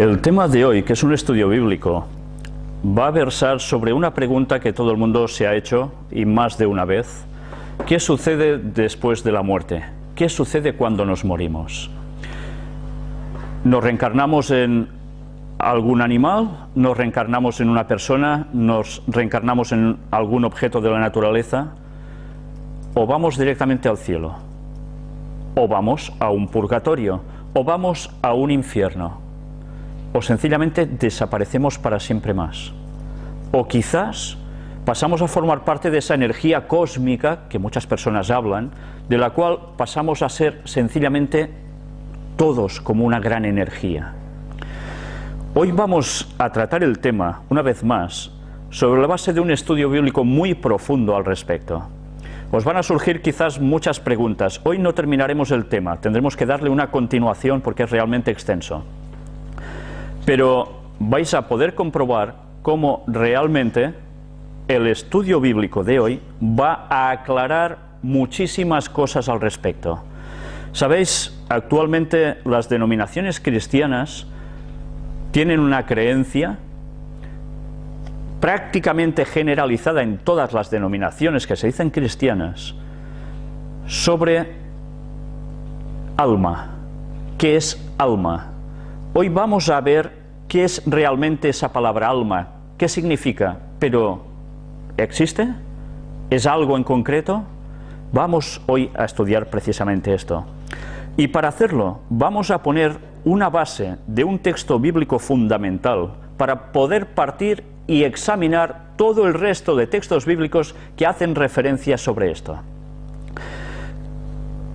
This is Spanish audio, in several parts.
El tema de hoy, que es un estudio bíblico, va a versar sobre una pregunta que todo el mundo se ha hecho, y más de una vez. ¿Qué sucede después de la muerte? ¿Qué sucede cuando nos morimos? ¿Nos reencarnamos en algún animal? ¿Nos reencarnamos en una persona? ¿Nos reencarnamos en algún objeto de la naturaleza? ¿O vamos directamente al cielo? ¿O vamos a un purgatorio? ¿O vamos a un infierno? ¿O sencillamente desaparecemos para siempre más? ¿O quizás pasamos a formar parte de esa energía cósmica que muchas personas hablan, de la cual pasamos a ser sencillamente todos como una gran energía? Hoy vamos a tratar el tema, una vez más, sobre la base de un estudio bíblico muy profundo al respecto. Os van a surgir quizás muchas preguntas. Hoy no terminaremos el tema, tendremos que darle una continuación porque es realmente extenso. Pero vais a poder comprobar cómo realmente el estudio bíblico de hoy va a aclarar muchísimas cosas al respecto. Sabéis, actualmente las denominaciones cristianas tienen una creencia prácticamente generalizada en todas las denominaciones que se dicen cristianas sobre alma. ¿Qué es alma? Hoy vamos a ver qué es realmente esa palabra alma, qué significa, pero ¿existe? ¿Es algo en concreto? Vamos hoy a estudiar precisamente esto. Y para hacerlo vamos a poner una base de un texto bíblico fundamental para poder partir y examinar todo el resto de textos bíblicos que hacen referencia sobre esto.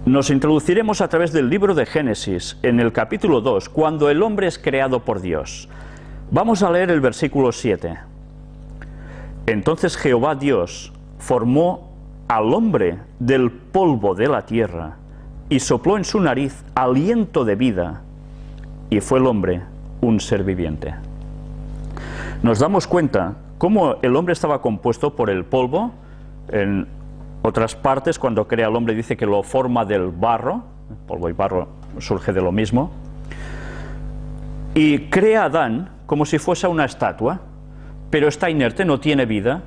Nos introduciremos a través del libro de Génesis, en el capítulo 2, cuando el hombre es creado por Dios. Vamos a leer el versículo 7. Entonces Jehová Dios formó al hombre del polvo de la tierra y sopló en su nariz aliento de vida, y fue el hombre un ser viviente. Nos damos cuenta cómo el hombre estaba compuesto por el polvo. En otras partes, cuando crea al hombre, dice que lo forma del barro. Polvo y barro surge de lo mismo. Y crea a Adán como si fuese una estatua, pero está inerte, no tiene vida.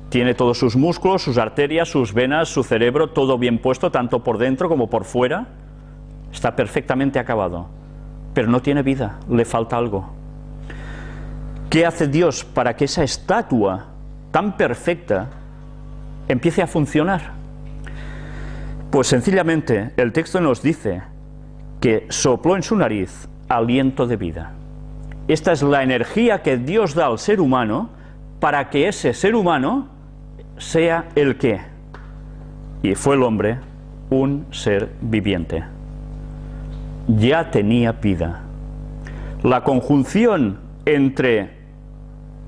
Tiene todos sus músculos, sus arterias, sus venas, su cerebro, todo bien puesto, tanto por dentro como por fuera. Está perfectamente acabado, pero no tiene vida, le falta algo. ¿Qué hace Dios para que esa estatua tan perfecta empiece a funcionar? Pues sencillamente el texto nos dice que sopló en su nariz aliento de vida. Esta es la energía que Dios da al ser humano para que ese ser humano sea el qué. Y fue el hombre un ser viviente. Ya tenía vida. La conjunción entre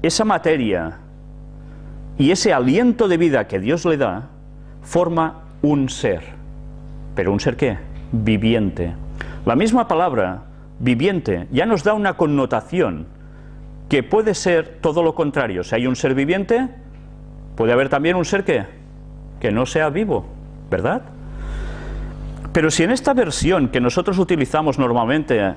esa materia y ese aliento de vida que Dios le da forma un ser. ¿Pero un ser qué? Viviente. La misma palabra, viviente, ya nos da una connotación que puede ser todo lo contrario. Si hay un ser viviente, puede haber también un ser que no sea vivo, ¿verdad? Pero si en esta versión que nosotros utilizamos normalmente,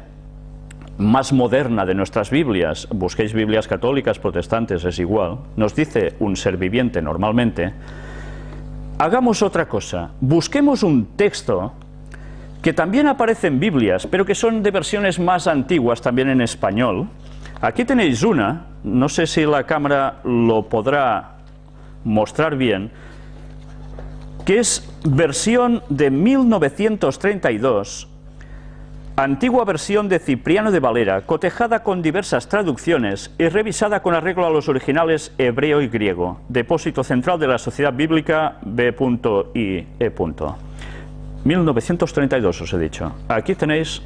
más moderna de nuestras Biblias, busquéis Biblias católicas, protestantes, es igual, nos dice un ser viviente normalmente, hagamos otra cosa, busquemos un texto que también aparece en Biblias, pero que son de versiones más antiguas también en español. Aquí tenéis una, no sé si la cámara lo podrá mostrar bien, que es versión de 1932, antigua versión de Cipriano de Valera, cotejada con diversas traducciones y revisada con arreglo a los originales hebreo y griego. Depósito central de la Sociedad Bíblica B.I.E. 1932 os he dicho. Aquí tenéis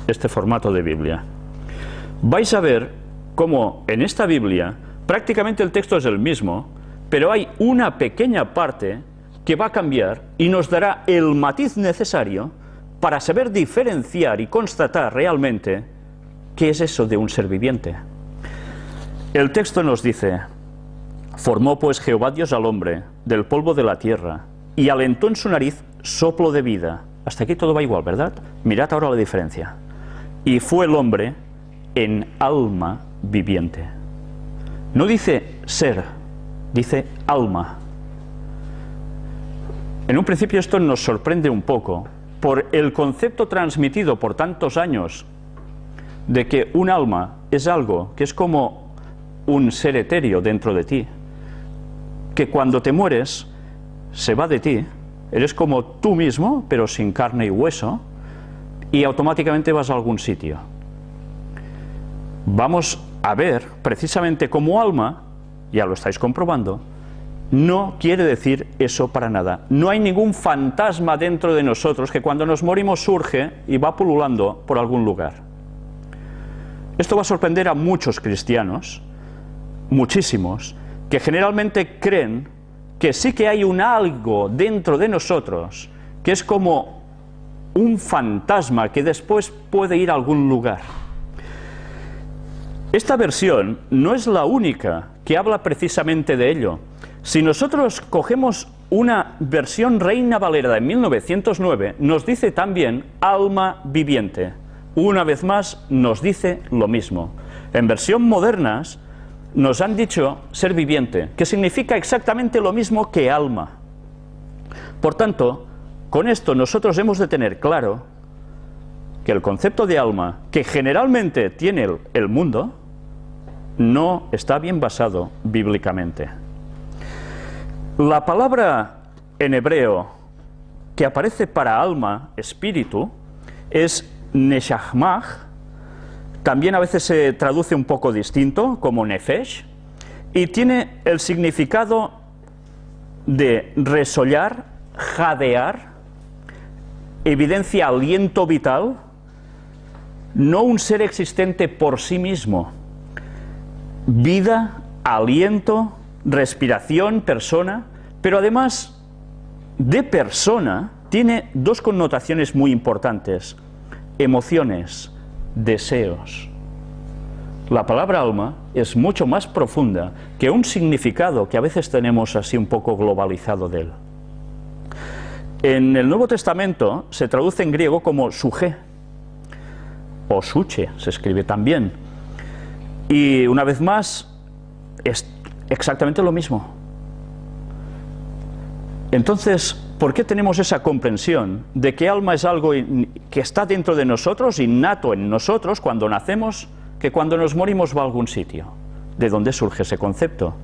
este formato de Biblia. Vais a ver cómo en esta Biblia prácticamente el texto es el mismo, pero hay una pequeña parte que va a cambiar y nos dará el matiz necesario para saber diferenciar y constatar realmente qué es eso de un ser viviente. El texto nos dice: formó pues Jehová Dios al hombre del polvo de la tierra y alentó en su nariz soplo de vida. Hasta aquí todo va igual, ¿verdad? Mirad ahora la diferencia. Y fue el hombre en alma viviente. No dice ser, dice alma. En un principio esto nos sorprende un poco por el concepto transmitido por tantos años de que un alma es algo que es como un ser etéreo dentro de ti, que cuando te mueres se va de ti, eres como tú mismo, pero sin carne y hueso, y automáticamente vas a algún sitio. Vamos a ver, precisamente como alma, ya lo estáis comprobando, no quiere decir eso para nada. No hay ningún fantasma dentro de nosotros que cuando nos morimos surge y va pululando por algún lugar. Esto va a sorprender a muchos cristianos, muchísimos, que generalmente creen que sí que hay un algo dentro de nosotros que es como un fantasma que después puede ir a algún lugar. Esta versión no es la única que habla precisamente de ello. Si nosotros cogemos una versión Reina Valera de 1909, nos dice también alma viviente. Una vez más nos dice lo mismo. En versión modernas nos han dicho ser viviente, que significa exactamente lo mismo que alma. Por tanto, con esto nosotros hemos de tener claro que el concepto de alma, que generalmente tiene el mundo, no está bien basado bíblicamente. La palabra en hebreo que aparece para alma, espíritu, es neshachmach. También a veces se traduce un poco distinto, como nefesh, y tiene el significado de resollar, jadear, evidencia aliento vital, no un ser existente por sí mismo. Vida, aliento, respiración, persona, pero además de persona tiene dos connotaciones muy importantes: emociones, deseos. La palabra alma es mucho más profunda que un significado que a veces tenemos así un poco globalizado de él. En el Nuevo Testamento se traduce en griego como suje, o suche, se escribe también. Y una vez más, es exactamente lo mismo. Entonces, ¿por qué tenemos esa comprensión de que alma es algo que está dentro de nosotros, innato en nosotros, cuando nacemos, que cuando nos morimos va a algún sitio? ¿De dónde surge ese concepto?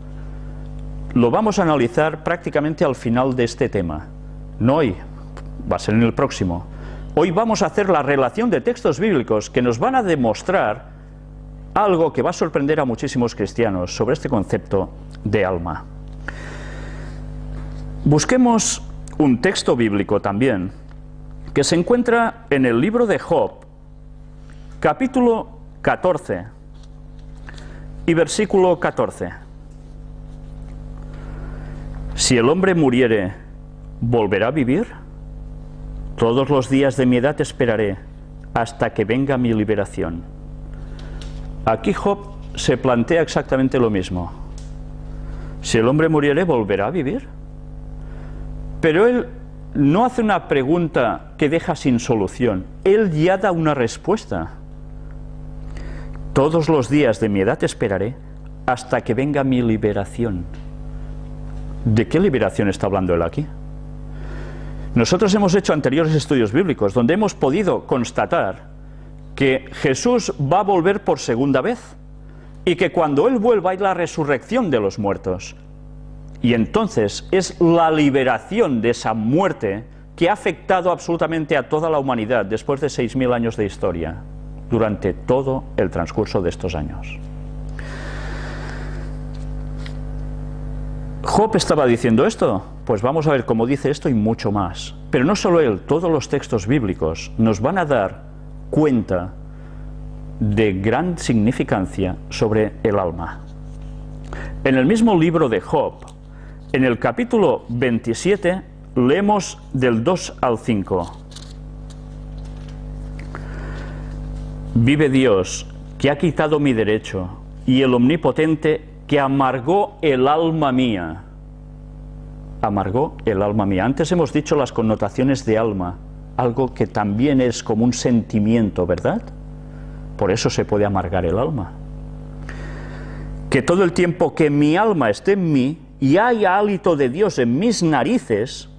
Lo vamos a analizar prácticamente al final de este tema. No hoy, va a ser en el próximo. Hoy vamos a hacer la relación de textos bíblicos que nos van a demostrar algo que va a sorprender a muchísimos cristianos sobre este concepto de alma. Busquemos un texto bíblico también que se encuentra en el libro de Job, capítulo 14 y versículo 14. Si el hombre muriere, ¿volverá a vivir? Todos los días de mi edad esperaré hasta que venga mi liberación. Aquí Job se plantea exactamente lo mismo. Si el hombre muriere, ¿volverá a vivir? Pero él no hace una pregunta que deja sin solución. Él ya da una respuesta. Todos los días de mi edad esperaré hasta que venga mi liberación. ¿De qué liberación está hablando él aquí? Nosotros hemos hecho anteriores estudios bíblicos donde hemos podido constatar que Jesús va a volver por segunda vez y que cuando Él vuelva hay la resurrección de los muertos. Y entonces es la liberación de esa muerte que ha afectado absolutamente a toda la humanidad después de 6.000 años de historia, durante todo el transcurso de estos años. ¿Job estaba diciendo esto? Pues vamos a ver cómo dice esto y mucho más. Pero no solo él, todos los textos bíblicos nos van a dar cuenta de gran significancia sobre el alma. En el mismo libro de Job, en el capítulo 27, leemos del 2 al 5. Vive Dios, que ha quitado mi derecho, y el Omnipotente, que amargó el alma mía. Amargó el alma mía. Antes hemos dicho las connotaciones de alma, algo que también es como un sentimiento, ¿verdad? Por eso se puede amargar el alma. Que todo el tiempo que mi alma esté en mí y haya hálito de Dios en mis narices,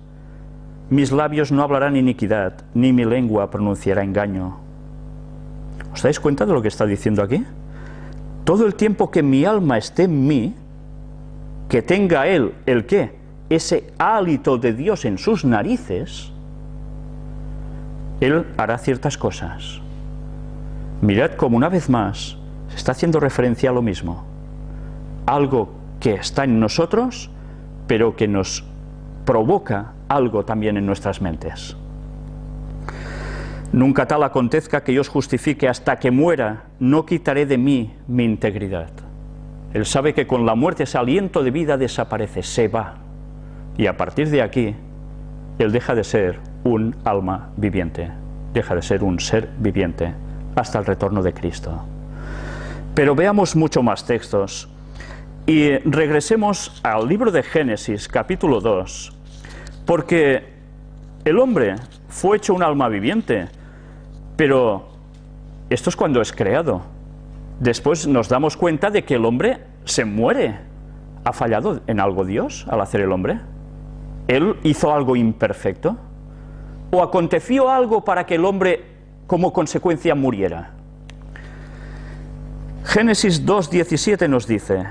mis labios no hablarán iniquidad, ni mi lengua pronunciará engaño. ¿Os dais cuenta de lo que está diciendo aquí? Todo el tiempo que mi alma esté en mí, que tenga él, ¿el qué? Ese hálito de Dios en sus narices, él hará ciertas cosas. Mirad cómo una vez más se está haciendo referencia a lo mismo. Algo que está en nosotros, pero que nos provoca algo también en nuestras mentes. Nunca tal acontezca que yo os justifique hasta que muera, no quitaré de mí mi integridad. Él sabe que con la muerte ese aliento de vida desaparece, se va. Y a partir de aquí, él deja de ser un alma viviente, deja de ser un ser viviente, hasta el retorno de Cristo. Pero veamos mucho más textos. Y regresemos al libro de Génesis, capítulo 2, porque el hombre fue hecho un alma viviente, pero esto es cuando es creado. Después nos damos cuenta de que el hombre se muere. ¿Ha fallado en algo Dios al hacer el hombre? ¿Él hizo algo imperfecto? ¿O aconteció algo para que el hombre como consecuencia muriera? Génesis 2:17 nos dice: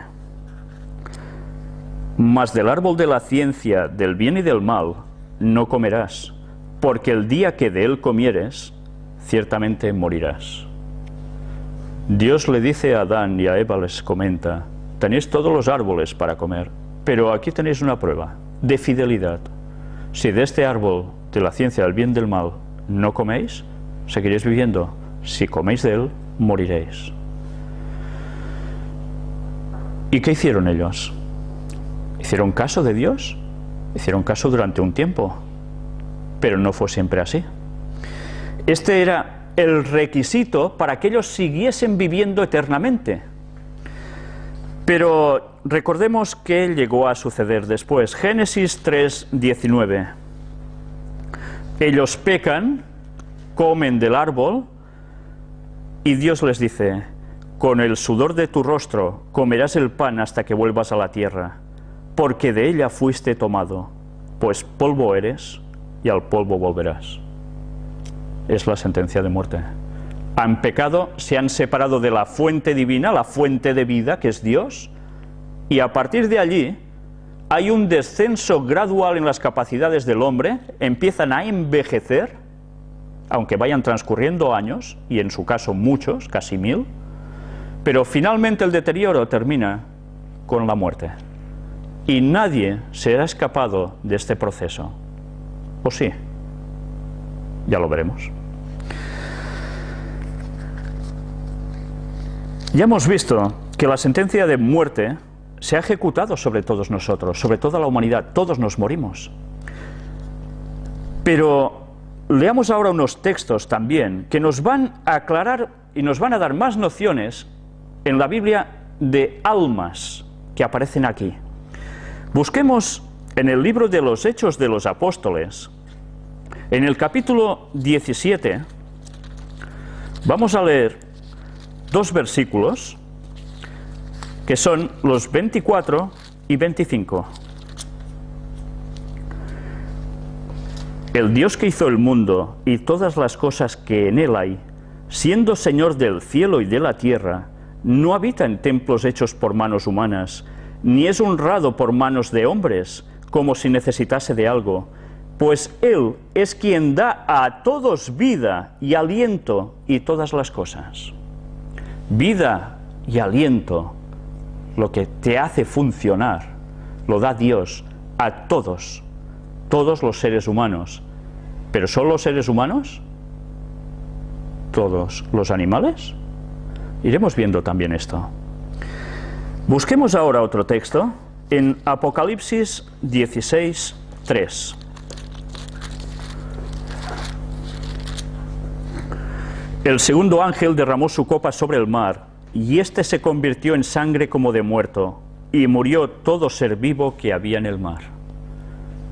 mas del árbol de la ciencia del bien y del mal no comerás, porque el día que de él comieres, ciertamente morirás. Dios le dice a Adán y a Eva, les comenta: tenéis todos los árboles para comer, pero aquí tenéis una prueba de fidelidad. Si de este árbol de la ciencia del bien y del mal no coméis, seguiréis viviendo. Si coméis de él, moriréis. ¿Y qué hicieron ellos? ¿Hicieron caso de Dios? Hicieron caso durante un tiempo, pero no fue siempre así. Este era el requisito para que ellos siguiesen viviendo eternamente. Pero recordemos qué llegó a suceder después. Génesis 3:19. Ellos pecan, comen del árbol, y Dios les dice: con el sudor de tu rostro comerás el pan hasta que vuelvas a la tierra, porque de ella fuiste tomado, pues polvo eres y al polvo volverás. Es la sentencia de muerte. Han pecado, se han separado de la fuente divina, la fuente de vida, que es Dios, y a partir de allí hay un descenso gradual en las capacidades del hombre, empiezan a envejecer, aunque vayan transcurriendo años, y en su caso muchos, casi 1000, pero finalmente el deterioro termina con la muerte. Y nadie será escapado de este proceso. ¿O sí? Ya lo veremos. Ya hemos visto que la sentencia de muerte se ha ejecutado sobre todos nosotros, sobre toda la humanidad. Todos nos morimos. Pero leamos ahora unos textos también que nos van a aclarar y nos van a dar más nociones en la Biblia de almas que aparecen aquí. Busquemos en el libro de los Hechos de los Apóstoles, en el capítulo 17, vamos a leer 2 versículos, que son los 24 y 25. El Dios que hizo el mundo y todas las cosas que en él hay, siendo Señor del cielo y de la tierra, no habita en templos hechos por manos humanas, ni es honrado por manos de hombres, como si necesitase de algo, pues Él es quien da a todos vida y aliento y todas las cosas. Vida y aliento, lo que te hace funcionar, lo da Dios a todos los seres humanos. ¿Pero solo los seres humanos? ¿Todos los animales? Iremos viendo también esto. Busquemos ahora otro texto en Apocalipsis 16:3. El segundo ángel derramó su copa sobre el mar, y éste se convirtió en sangre como de muerto, y murió todo ser vivo que había en el mar.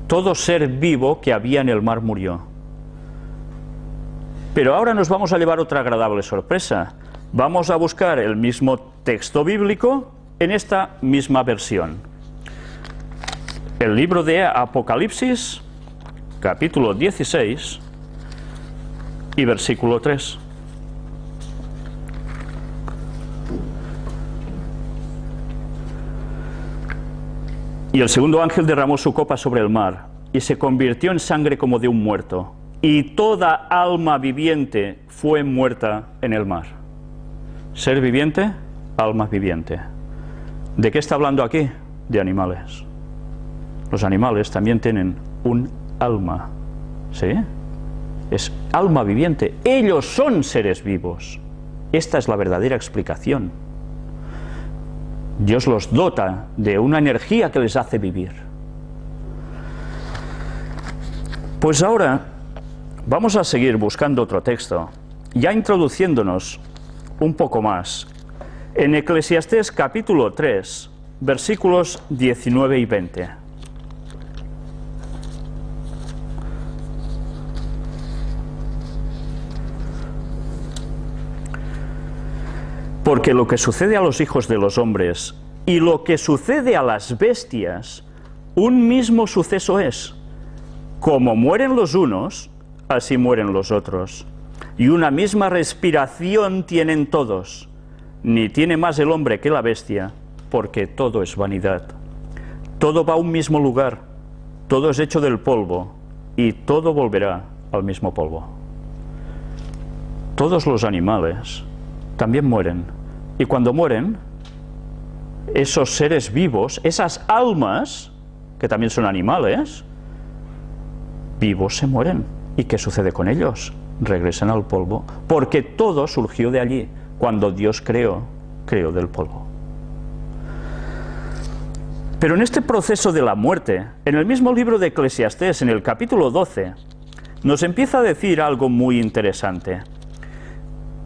Todo ser vivo que había en el mar murió. Pero ahora nos vamos a llevar otra agradable sorpresa, Vamos a buscar el mismo texto bíblico en esta misma versión. El libro de Apocalipsis, capítulo 16 y versículo 3. Y el segundo ángel derramó su copa sobre el mar, y se convirtió en sangre como de un muerto, y toda alma viviente fue muerta en el mar. Ser viviente, alma viviente. ¿De qué está hablando aquí? De animales. Los animales también tienen un alma, ¿sí? Es alma viviente. Ellos son seres vivos. Esta es la verdadera explicación. Dios los dota de una energía que les hace vivir. Pues ahora vamos a seguir buscando otro texto, ya introduciéndonos un poco más en Eclesiastés capítulo 3, versículos 19 y 20. Porque lo que sucede a los hijos de los hombres y lo que sucede a las bestias, un mismo suceso es. Como mueren los unos, así mueren los otros. Y una misma respiración tienen todos. Ni tiene más el hombre que la bestia, porque todo es vanidad. Todo va a un mismo lugar, todo es hecho del polvo, y todo volverá al mismo polvo. Todos los animales también mueren, y cuando mueren, esos seres vivos, esas almas, que también son animales, vivos se mueren. ¿Y qué sucede con ellos? Regresan al polvo, porque todo surgió de allí. Cuando Dios creó del polvo. Pero en este proceso de la muerte, en el mismo libro de Eclesiastés, en el capítulo 12, nos empieza a decir algo muy interesante.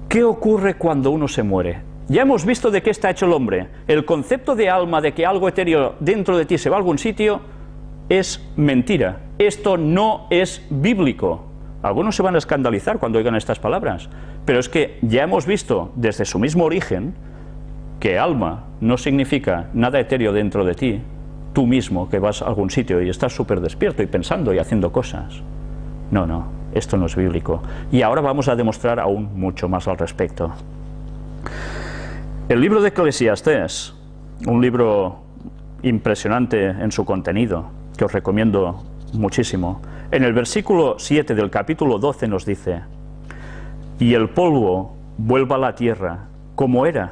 ¿Qué ocurre cuando uno se muere? Ya hemos visto de qué está hecho el hombre. El concepto de alma, de que algo etéreo dentro de ti se va a algún sitio, es mentira. Esto no es bíblico. Algunos se van a escandalizar cuando oigan estas palabras, pero es que ya hemos visto desde su mismo origen que alma no significa nada etéreo dentro de ti, tú mismo que vas a algún sitio y estás súper despierto y pensando y haciendo cosas. No, esto no es bíblico. Y ahora vamos a demostrar aún mucho más al respecto. El libro de Eclesiastés, un libro impresionante en su contenido, que os recomiendo muchísimo, en el versículo 7 del capítulo 12 nos dice: y el polvo vuelva a la tierra como era,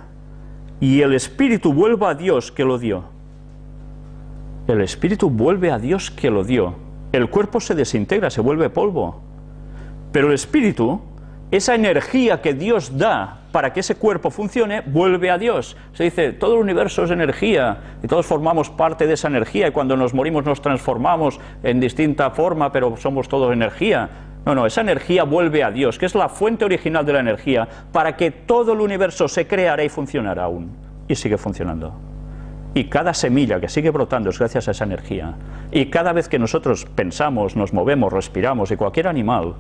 y el espíritu vuelva a Dios que lo dio. El espíritu vuelve a Dios que lo dio. El cuerpo se desintegra, se vuelve polvo, pero el espíritu, esa energía que Dios da para que ese cuerpo funcione, vuelve a Dios. Se dice, todo el universo es energía, y todos formamos parte de esa energía, y cuando nos morimos nos transformamos en distinta forma, pero somos todos energía. No, esa energía vuelve a Dios, que es la fuente original de la energía, para que todo el universo se creara y funcionara aún, y sigue funcionando. Y cada semilla que sigue brotando es gracias a esa energía. Y cada vez que nosotros pensamos, nos movemos, respiramos, y cualquier animal,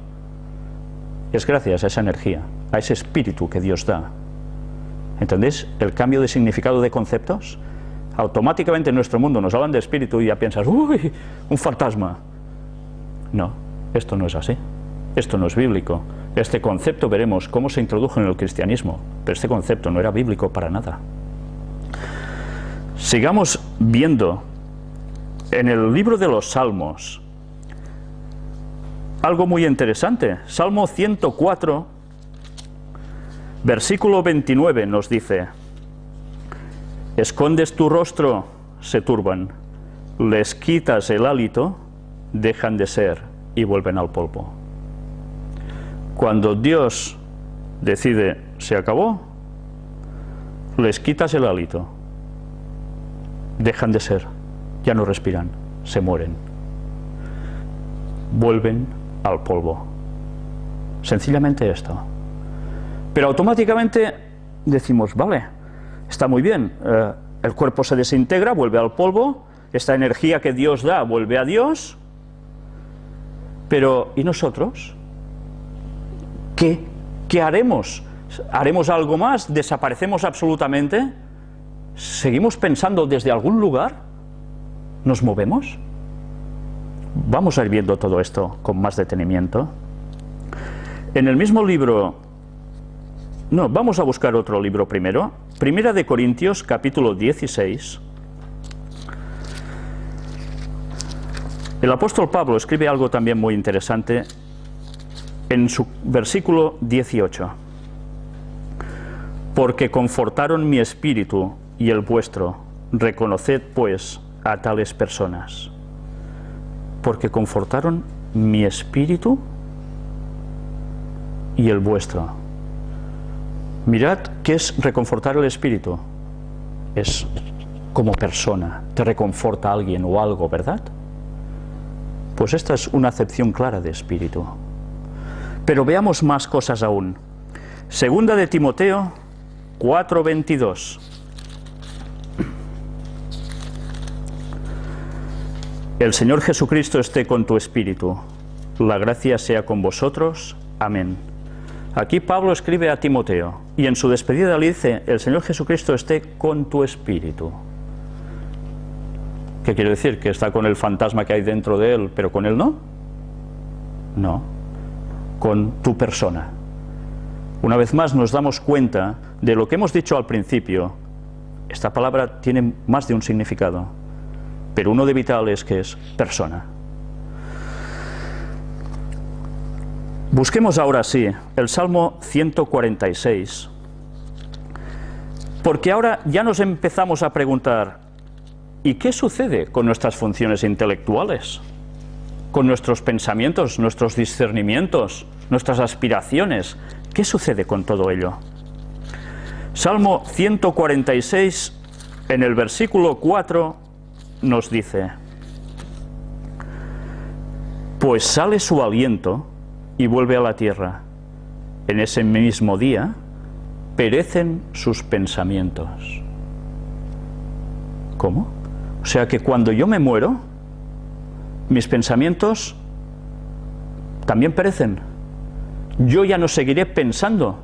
es gracias a esa energía, a ese espíritu que Dios da. ¿Entendéis el cambio de significado de conceptos? Automáticamente en nuestro mundo nos hablan de espíritu y ya piensas, ¡uy! Un fantasma. No, esto no es así. Esto no es bíblico. Este concepto veremos cómo se introdujo en el cristianismo, pero este concepto no era bíblico para nada. Sigamos viendo en el libro de los Salmos algo muy interesante. Salmo 104, versículo 29 nos dice: escondes tu rostro, se turban, les quitas el hálito, dejan de ser y vuelven al polvo. Cuando Dios decide, se acabó, les quitas el hálito, dejan de ser, ya no respiran, se mueren, vuelven al polvo. Sencillamente esto. Pero automáticamente decimos, vale, está muy bien, el cuerpo se desintegra, vuelve al polvo, esta energía que Dios da vuelve a Dios, pero ¿y nosotros? ¿Qué haremos ¿Haremos algo más? ¿Desaparecemos absolutamente? ¿Seguimos pensando desde algún lugar? ¿Nos movemos? Vamos a ir viendo todo esto con más detenimiento. En el mismo libro... No, vamos a buscar otro libro primero. Primera de Corintios, capítulo 16. El apóstol Pablo escribe algo también muy interesante en su versículo 18. Porque confortaron mi espíritu y el vuestro, reconoced pues a tales personas. Porque confortaron mi espíritu y el vuestro. Mirad qué es reconfortar el espíritu. Es como persona, te reconforta alguien o algo, ¿verdad? Pues esta es una acepción clara de espíritu. Pero veamos más cosas aún. Segunda de Timoteo 4:22. El Señor Jesucristo esté con tu espíritu. La gracia sea con vosotros. Amén. Aquí Pablo escribe a Timoteo y en su despedida le dice: el Señor Jesucristo esté con tu espíritu. ¿Qué quiere decir? ¿Que está con el fantasma que hay dentro de él, pero con él no? No, con tu persona. Una vez más nos damos cuenta de lo que hemos dicho al principio. Esta palabra tiene más de un significado, pero uno de vital es que es persona. Busquemos ahora sí el Salmo 146, porque ahora ya nos empezamos a preguntar: ¿y qué sucede con nuestras funciones intelectuales? Con nuestros pensamientos, nuestros discernimientos, nuestras aspiraciones. ¿Qué sucede con todo ello? Salmo 146, en el versículo 4, nos dice: pues sale su aliento y vuelve a la tierra. En ese mismo día perecen sus pensamientos. ¿Cómo? O sea que cuando yo me muero, mis pensamientos también perecen. Yo ya no seguiré pensando.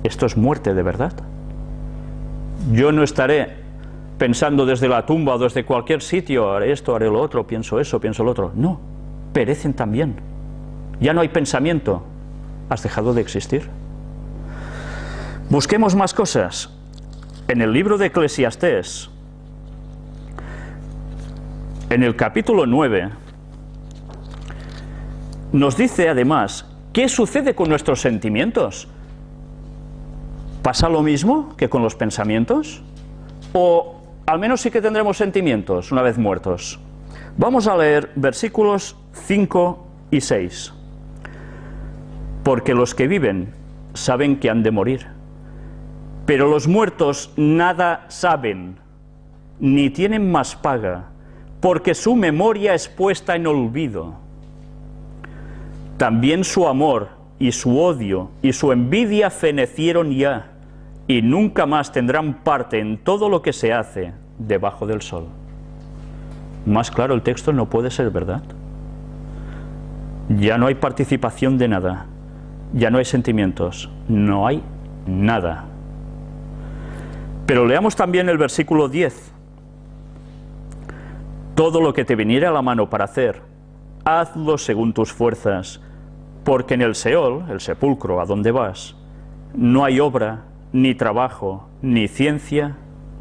Esto es muerte de verdad. Yo no estaré pensando desde la tumba o desde cualquier sitio: haré esto, haré lo otro, pienso eso, pienso lo otro. No, perecen también. Ya no hay pensamiento. Has dejado de existir. Busquemos más cosas. En el libro de Eclesiastés, en el capítulo 9, nos dice además qué sucede con nuestros sentimientos. ¿Pasa lo mismo que con los pensamientos? ¿O al menos sí que tendremos sentimientos una vez muertos? Vamos a leer versículos 5 y 6. Porque los que viven saben que han de morir, pero los muertos nada saben, ni tienen más paga, porque su memoria es puesta en olvido. También su amor y su odio y su envidia fenecieron ya, y nunca más tendrán parte en todo lo que se hace debajo del sol. Más claro el texto no puede ser, ¿verdad? Ya no hay participación de nada, ya no hay sentimientos, no hay nada. Pero leamos también el versículo 10. Todo lo que te viniere a la mano para hacer, hazlo según tus fuerzas, porque en el Seol, el sepulcro a donde vas, no hay obra, ni trabajo, ni ciencia,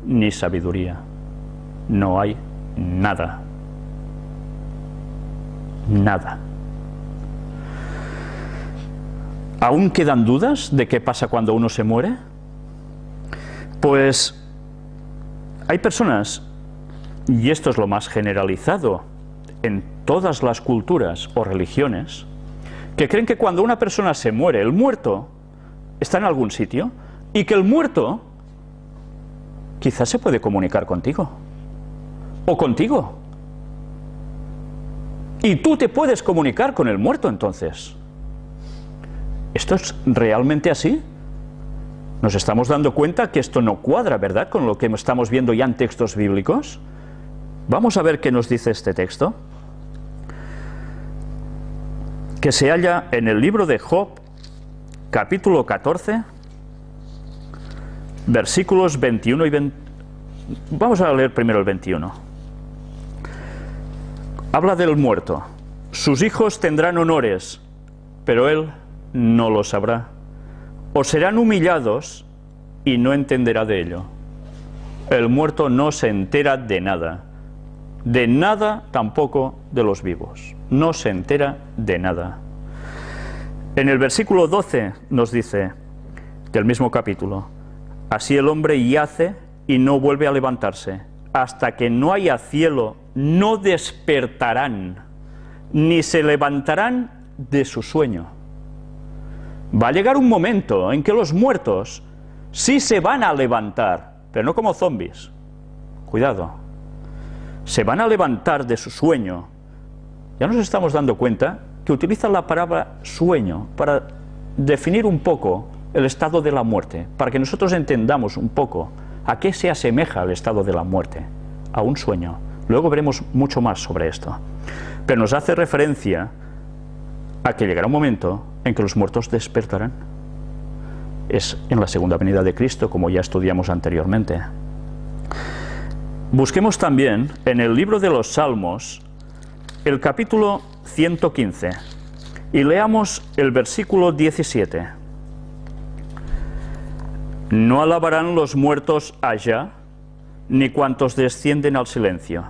ni sabiduría. No hay nada. Nada. ¿Aún quedan dudas de qué pasa cuando uno se muere? Pues hay personas, y esto es lo más generalizado en todas las culturas o religiones, que creen que cuando una persona se muere, el muerto está en algún sitio, y que el muerto quizás se puede comunicar contigo, o contigo. Y tú te puedes comunicar con el muerto entonces. ¿Esto es realmente así? Nos estamos dando cuenta que esto no cuadra, ¿verdad?, con lo que estamos viendo ya en textos bíblicos. Vamos a ver qué nos dice este texto, que se halla en el libro de Job, capítulo 14, versículos 21 y 20. Vamos a leer primero el 21. Habla del muerto. Sus hijos tendrán honores, pero él no lo sabrá. O serán humillados y no entenderá de ello. El muerto no se entera de nada tampoco de los vivos. No se entera de nada. En el versículo 12 nos dice, del mismo capítulo, así el hombre yace y no vuelve a levantarse. Hasta que no haya cielo, no despertarán, ni se levantarán de su sueño. Va a llegar un momento en que los muertos sí se van a levantar, pero no como zombies. Cuidado. Se van a levantar de su sueño. Ya nos estamos dando cuenta que utilizan la palabra sueño para definir un poco el estado de la muerte, para que nosotros entendamos un poco a qué se asemeja el estado de la muerte, a un sueño. Luego veremos mucho más sobre esto. Pero nos hace referencia a que llegará un momento en que los muertos despertarán. Es en la segunda venida de Cristo, como ya estudiamos anteriormente. Busquemos también en el libro de los Salmos el capítulo 115 y leamos el versículo 17. No alabarán los muertos allá, ni cuantos descienden al silencio.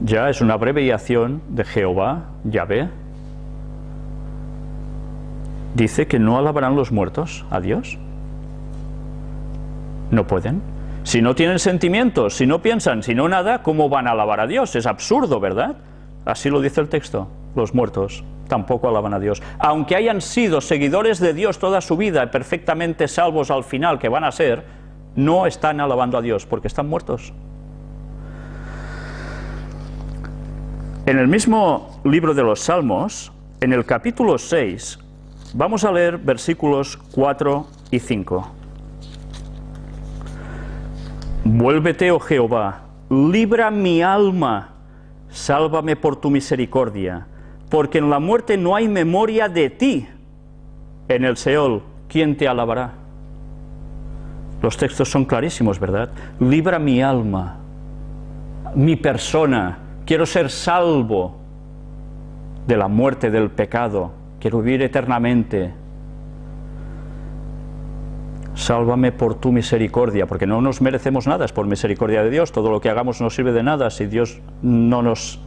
Ya es una abreviación de Jehová, Yahvé. Dice que no alabarán los muertos a Dios. No pueden. Si no tienen sentimientos, si no piensan, si no nada, ¿cómo van a alabar a Dios? Es absurdo, ¿verdad? Así lo dice el texto. Los muertos tampoco alaban a Dios. Aunque hayan sido seguidores de Dios toda su vida, perfectamente salvos al final, que van a ser, no están alabando a Dios porque están muertos. En el mismo libro de los Salmos, en el capítulo 6, vamos a leer versículos 4 y 5. Vuélvete, oh Jehová, libra mi alma, sálvame por tu misericordia, porque en la muerte no hay memoria de ti. En el Seol, ¿quién te alabará? Los textos son clarísimos, ¿verdad? Libra mi alma, mi persona, quiero ser salvo de la muerte, del pecado, quiero vivir eternamente. Sálvame por tu misericordia, porque no nos merecemos nada, es por misericordia de Dios. Todo lo que hagamos no sirve de nada si Dios no nos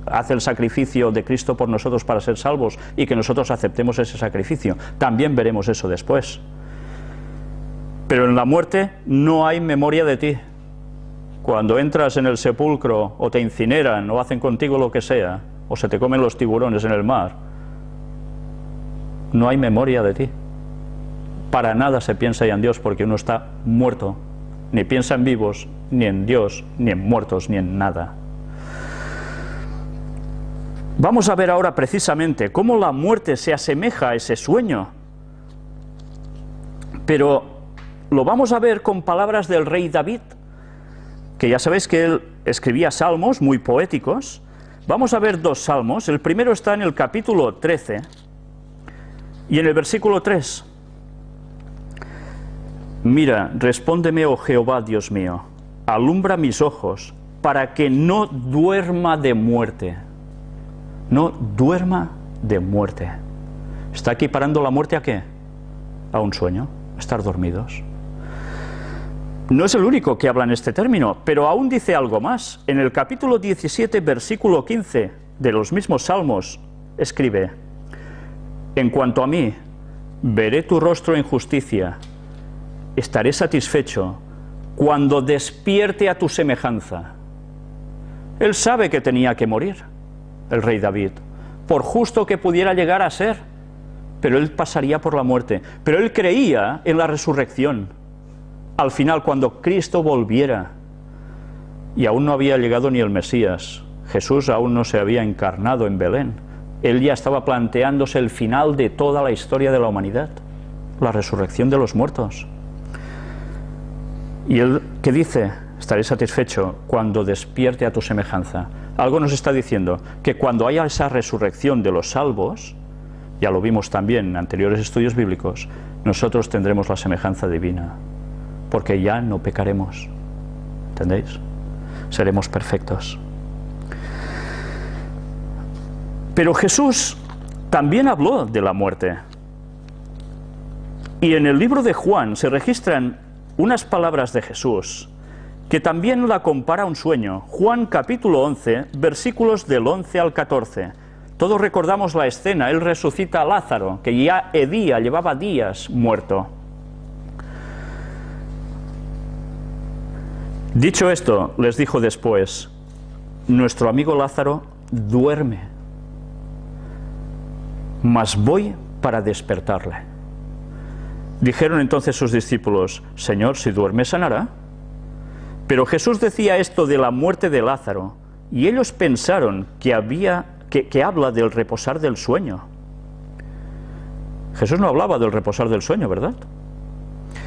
hace el sacrificio de Cristo por nosotros para ser salvos y que nosotros aceptemos ese sacrificio. También veremos eso después. Pero en la muerte no hay memoria de ti. Cuando entras en el sepulcro o te incineran o hacen contigo lo que sea, o se te comen los tiburones en el mar, no hay memoria de ti. Para nada se piensa ya en Dios porque uno está muerto. Ni piensa en vivos, ni en Dios, ni en muertos, ni en nada. Vamos a ver ahora precisamente cómo la muerte se asemeja a ese sueño. Pero lo vamos a ver con palabras del rey David, que ya sabéis que él escribía salmos muy poéticos. Vamos a ver dos salmos. El primero está en el capítulo 13 y en el versículo 3. Mira, respóndeme, oh Jehová, Dios mío, alumbra mis ojos, para que no duerma de muerte. No duerma de muerte. ¿Está equiparando la muerte a qué? A un sueño, a estar dormidos. No es el único que habla en este término, pero aún dice algo más. En el capítulo 17, versículo 15 de los mismos salmos, escribe: en cuanto a mí, veré tu rostro en justicia, estaré satisfecho cuando despierte a tu semejanza. Él sabe que tenía que morir, el rey David, por justo que pudiera llegar a ser, pero él pasaría por la muerte. Pero él creía en la resurrección. Al final, cuando Cristo volviera, y aún no había llegado ni el Mesías, Jesús aún no se había encarnado en Belén, él ya estaba planteándose el final de toda la historia de la humanidad, la resurrección de los muertos. Y él, ¿qué dice? Estaré satisfecho cuando despierte a tu semejanza. Algo nos está diciendo, que cuando haya esa resurrección de los salvos, ya lo vimos también en anteriores estudios bíblicos, nosotros tendremos la semejanza divina, porque ya no pecaremos, ¿entendéis? Seremos perfectos. Pero Jesús también habló de la muerte. Y en el libro de Juan se registran unas palabras de Jesús que también la compara a un sueño. Juan capítulo 11, versículos del 11 al 14. Todos recordamos la escena, él resucita a Lázaro, que ya llevaba días muerto. Dicho esto, les dijo después, nuestro amigo Lázaro duerme, mas voy para despertarle. Dijeron entonces sus discípulos, Señor, si duerme sanará. Pero Jesús decía esto de la muerte de Lázaro, y ellos pensaron que habla del reposar del sueño. Jesús no hablaba del reposar del sueño, ¿verdad?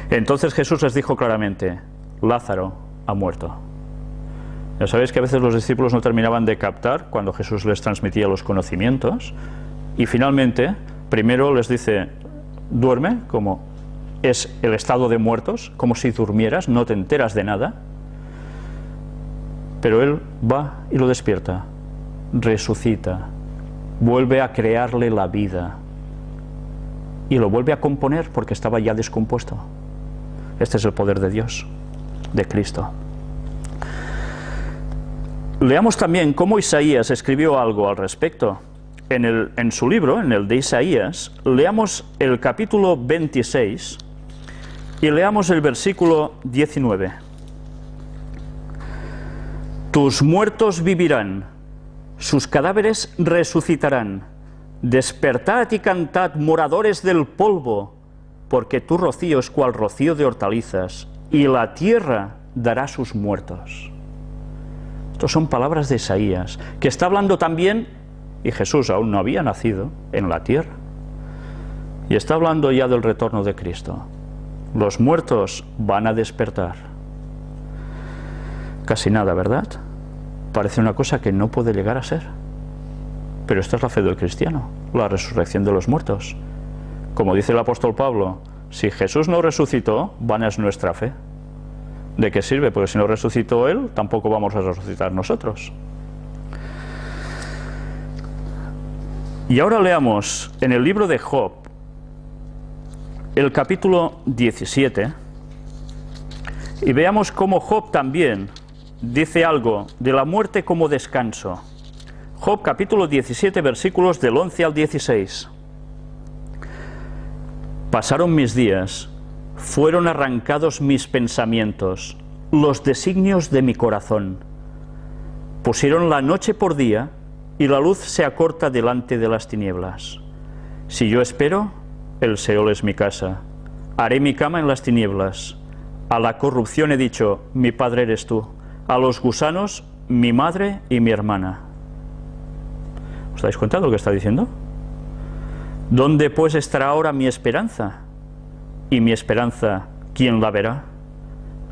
Entonces Jesús les dijo claramente, Lázaro ha muerto. Ya sabéis que a veces los discípulos no terminaban de captar cuando Jesús les transmitía los conocimientos, y finalmente, primero les dice, duerme, como es el estado de muertos, como si durmieras, no te enteras de nada, pero él va y lo despierta, resucita, vuelve a crearle la vida, y lo vuelve a componer porque estaba ya descompuesto. Este es el poder de Dios, de Cristo. Leamos también cómo Isaías escribió algo al respecto. En su libro, en el de Isaías, leamos el capítulo 26 y leamos el versículo 19. Tus muertos vivirán, sus cadáveres resucitarán. Despertad y cantad, moradores del polvo, porque tu rocío es cual rocío de hortalizas, y la tierra dará sus muertos. Estas son palabras de Isaías, que está hablando también, y Jesús aún no había nacido en la tierra, y está hablando ya del retorno de Cristo. Los muertos van a despertar. Casi nada, ¿verdad? Parece una cosa que no puede llegar a ser. Pero esta es la fe del cristiano, la resurrección de los muertos. Como dice el apóstol Pablo, si Jesús no resucitó, vana es nuestra fe. ¿De qué sirve? Porque si no resucitó Él, tampoco vamos a resucitar nosotros. Y ahora leamos en el libro de Job, el capítulo 17, y veamos cómo Job también dice algo de la muerte como descanso. Job capítulo 17, versículos del 11 al 16. Pasaron mis días, fueron arrancados mis pensamientos, los designios de mi corazón. Pusieron la noche por día, y la luz se acorta delante de las tinieblas. Si yo espero, el Seol es mi casa. Haré mi cama en las tinieblas. A la corrupción he dicho, mi padre eres tú. A los gusanos, mi madre y mi hermana. ¿Os dais cuenta de lo que está diciendo? ¿Dónde pues estará ahora mi esperanza? Y mi esperanza, ¿quién la verá?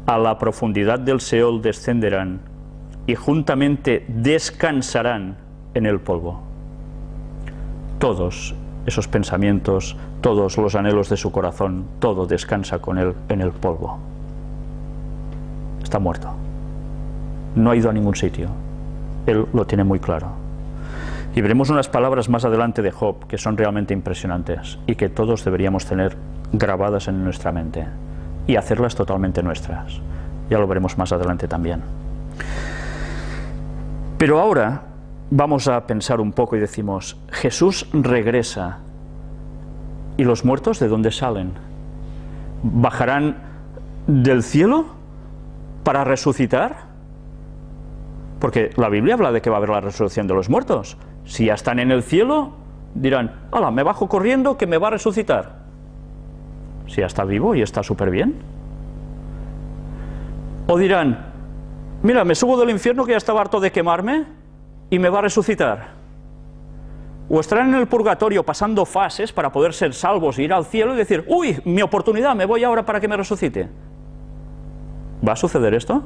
A la profundidad del Seol descenderán, y juntamente descansarán en el polvo. Todos esos pensamientos, todos los anhelos de su corazón, todo descansa con él en el polvo. Está muerto. No ha ido a ningún sitio. Él lo tiene muy claro. Y veremos unas palabras más adelante de Job que son realmente impresionantes y que todos deberíamos tener grabadas en nuestra mente y hacerlas totalmente nuestras. Ya lo veremos más adelante también. Pero ahora vamos a pensar un poco y decimos, Jesús regresa, ¿y los muertos de dónde salen? ¿Bajarán del cielo para resucitar? Porque la Biblia habla de que va a haber la resurrección de los muertos. Si ya están en el cielo, dirán, ¡hala, me bajo corriendo que me va a resucitar! Si ya está vivo y está súper bien. O dirán, mira, me subo del infierno que ya estaba harto de quemarme y me va a resucitar. O estarán en el purgatorio pasando fases para poder ser salvos e ir al cielo y decir, uy, mi oportunidad, me voy ahora para que me resucite. ¿Va a suceder esto?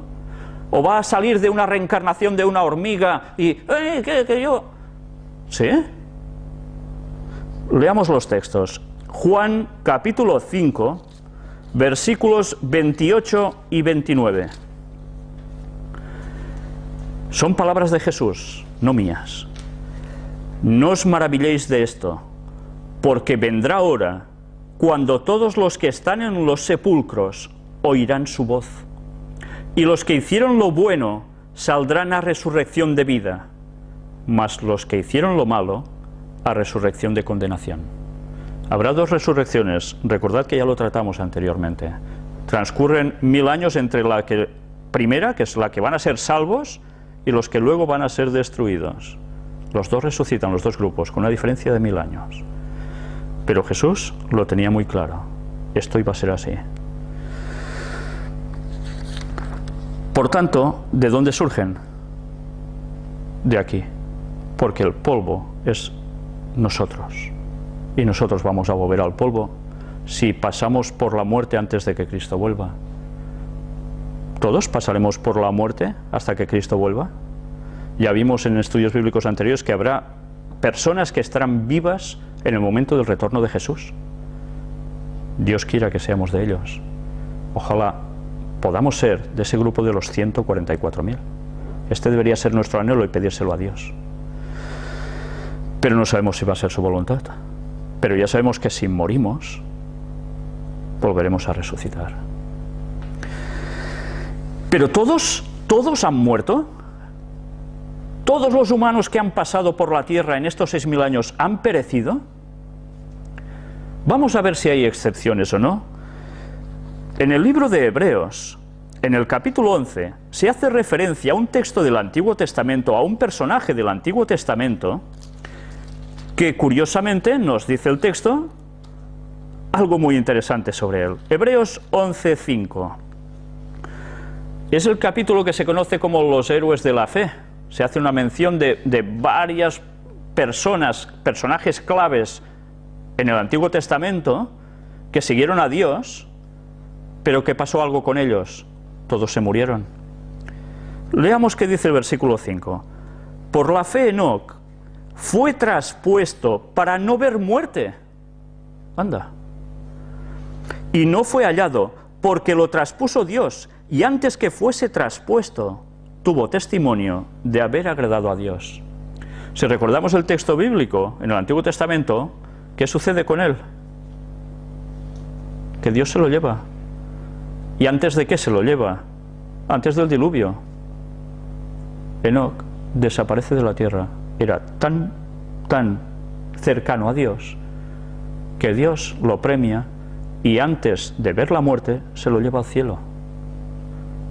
¿O va a salir de una reencarnación de una hormiga y, que yo? ¿Sí? Leamos los textos. Juan capítulo 5, versículos 28 y 29. Son palabras de Jesús, no mías. No os maravilléis de esto, porque vendrá hora cuando todos los que están en los sepulcros oirán su voz, y los que hicieron lo bueno saldrán a resurrección de vida, mas los que hicieron lo malo a resurrección de condenación. Habrá dos resurrecciones, recordad que ya lo tratamos anteriormente. Transcurren 1000 años entre la primera, que es la que van a ser salvos, y los que luego van a ser destruidos. Los dos resucitan, los dos grupos, con una diferencia de 1000 años. Pero Jesús lo tenía muy claro, esto iba a ser así. Por tanto, ¿de dónde surgen? De aquí, porque el polvo es nosotros, y nosotros vamos a volver al polvo si pasamos por la muerte antes de que Cristo vuelva. ¿Todos pasaremos por la muerte hasta que Cristo vuelva? Ya vimos en estudios bíblicos anteriores que habrá personas que estarán vivas en el momento del retorno de Jesús. Dios quiera que seamos de ellos. Ojalá podamos ser de ese grupo de los 144.000. Este debería ser nuestro anhelo y pedírselo a Dios. Pero no sabemos si va a ser su voluntad. Pero ya sabemos que si morimos, volveremos a resucitar. Pero todos han muerto. ¿Todos los humanos que han pasado por la tierra en estos 6000 años han perecido? Vamos a ver si hay excepciones o no. En el libro de Hebreos, en el capítulo 11, se hace referencia a un texto del Antiguo Testamento, a un personaje del Antiguo Testamento, que curiosamente nos dice el texto algo muy interesante sobre él. Hebreos 11:5. Es el capítulo que se conoce como los héroes de la fe. Se hace una mención de varias personajes claves en el Antiguo Testamento que siguieron a Dios, pero que pasó algo con ellos. Todos se murieron. Leamos qué dice el versículo 5. Por la fe Enoc fue traspuesto para no ver muerte. Anda. Y no fue hallado, porque lo traspuso Dios, y antes que fuese traspuesto, tuvo testimonio de haber agradado a Dios. Si recordamos el texto bíblico en el Antiguo Testamento, ¿qué sucede con él? Que Dios se lo lleva. ¿Y antes de qué se lo lleva? Antes del diluvio. Enoc desaparece de la tierra. Era tan cercano a Dios que Dios lo premia y antes de ver la muerte se lo lleva al cielo.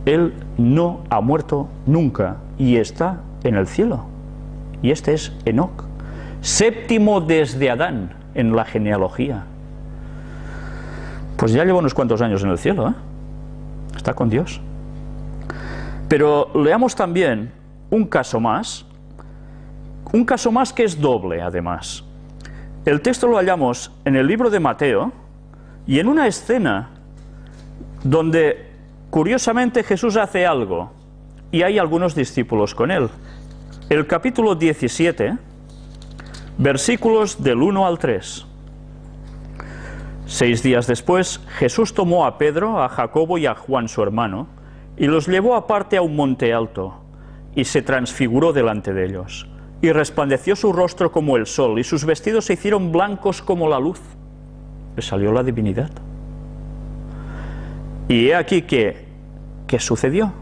Él no ha muerto nunca y está en el cielo. Y este es Enoc, séptimo desde Adán en la genealogía. Pues ya lleva unos cuantos años en el cielo, ¿eh? Está con Dios. Pero leamos también un caso más que es doble además. El texto lo hallamos en el libro de Mateo y en una escena donde curiosamente Jesús hace algo y hay algunos discípulos con él. El capítulo 17, versículos del 1 al 3. 6 días después, Jesús tomó a Pedro, a Jacobo y a Juan su hermano, y los llevó aparte a un monte alto, y se transfiguró delante de ellos, y resplandeció su rostro como el sol, y sus vestidos se hicieron blancos como la luz. Le salió la divinidad. Y he aquí que, ¿qué sucedió?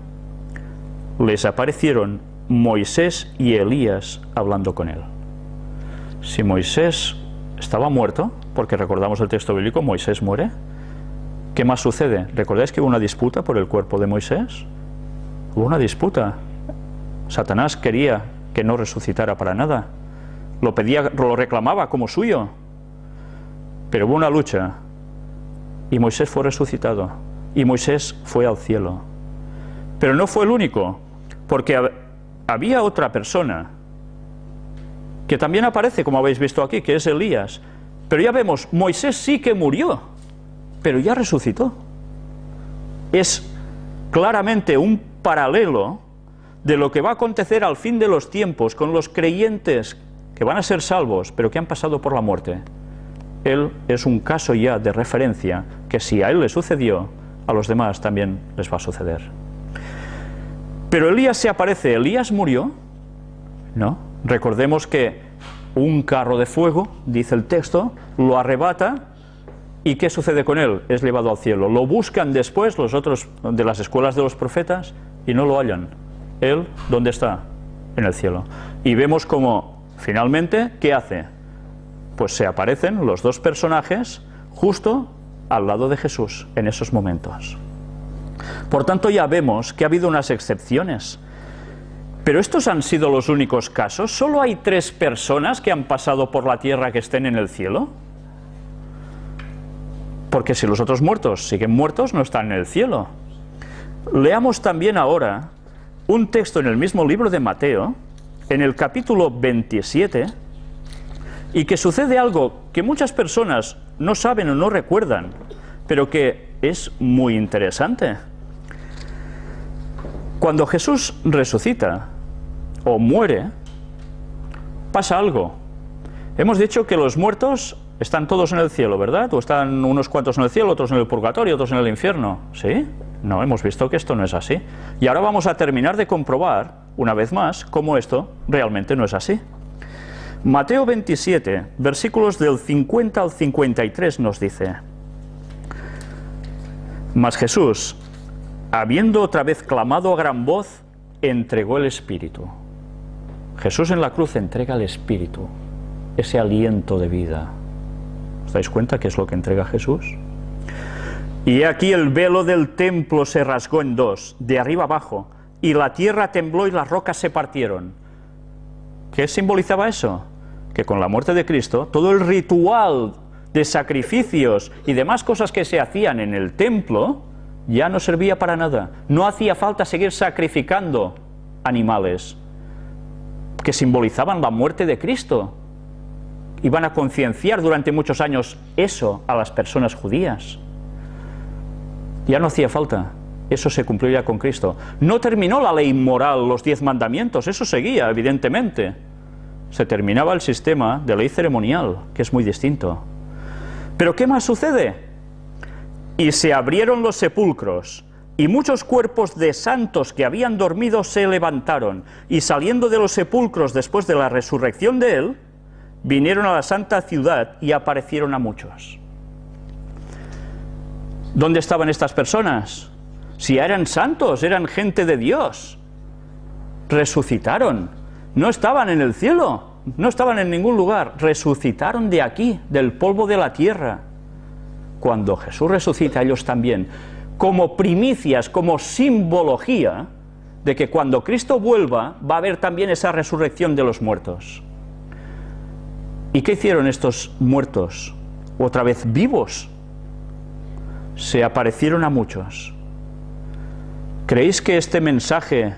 Les aparecieron Moisés y Elías hablando con él. Si Moisés estaba muerto, porque recordamos el texto bíblico, Moisés muere, ¿qué más sucede? ¿Recordáis que hubo una disputa por el cuerpo de Moisés? Hubo una disputa. Satanás quería que no resucitara para nada. Lo pedía, lo reclamaba como suyo. Pero hubo una lucha y Moisés fue resucitado y Moisés fue al cielo. Pero no fue el único, porque había otra persona que también aparece, como habéis visto aquí, que es Elías. Pero ya vemos, Moisés sí que murió, pero ya resucitó. Es claramente un paralelo de lo que va a acontecer al fin de los tiempos con los creyentes que van a ser salvos, pero que han pasado por la muerte. él es un caso ya de referencia que si a él le sucedió, a los demás también les va a suceder. Pero Elías se aparece. ¿Elías murió? No. Recordemos que un carro de fuego, dice el texto, lo arrebata. ¿Y qué sucede con él? Es llevado al cielo. Lo buscan después los otros de las escuelas de los profetas y no lo hallan. Él, ¿dónde está? En el cielo. Y vemos como, finalmente, ¿qué hace? Pues se aparecen los dos personajes justo al lado de Jesús en esos momentos. Por tanto, ya vemos que ha habido unas excepciones. Pero estos han sido los únicos casos. ¿Solo hay 3 personas que han pasado por la tierra que estén en el cielo? Porque si los otros muertos siguen muertos, no están en el cielo. Leamos también ahora un texto en el mismo libro de Mateo, en el capítulo 27, y que sucede algo que muchas personas no saben o no recuerdan, pero que es muy interesante. Cuando Jesús resucita o muere, pasa algo. Hemos dicho que los muertos están todos en el cielo, ¿verdad? O están unos cuantos en el cielo, otros en el purgatorio, otros en el infierno. ¿Sí? No, hemos visto que esto no es así. Y ahora vamos a terminar de comprobar, una vez más, cómo esto realmente no es así. Mateo 27, versículos del 50 al 53 nos dice: Mas Jesús, habiendo otra vez clamado a gran voz, entregó el Espíritu. Jesús en la cruz entrega el Espíritu, ese aliento de vida. ¿Os dais cuenta qué es lo que entrega Jesús? Y aquí el velo del templo se rasgó en 2, de arriba abajo, y la tierra tembló y las rocas se partieron. ¿Qué simbolizaba eso? Que con la muerte de Cristo, todo el ritual de sacrificios y demás cosas que se hacían en el templo ya no servía para nada. No hacía falta seguir sacrificando animales que simbolizaban la muerte de Cristo. Iban a concienciar durante muchos años eso a las personas judías. Ya no hacía falta. Eso se cumpliría con Cristo. No terminó la ley moral, los 10 mandamientos, eso seguía, evidentemente. Se terminaba el sistema de ley ceremonial, que es muy distinto. ¿Pero qué más sucede? Y se abrieron los sepulcros, y muchos cuerpos de santos que habían dormido se levantaron, y saliendo de los sepulcros después de la resurrección de él, vinieron a la santa ciudad y aparecieron a muchos. ¿Dónde estaban estas personas? Si eran santos, eran gente de Dios. Resucitaron. No estaban en el cielo, no estaban en ningún lugar. Resucitaron de aquí, del polvo de la tierra. Cuando Jesús resucita, ellos también, como primicias, como simbología de que cuando Cristo vuelva, va a haber también esa resurrección de los muertos. ¿Y qué hicieron estos muertos? Otra vez vivos. Se aparecieron a muchos. ¿Creéis que este mensaje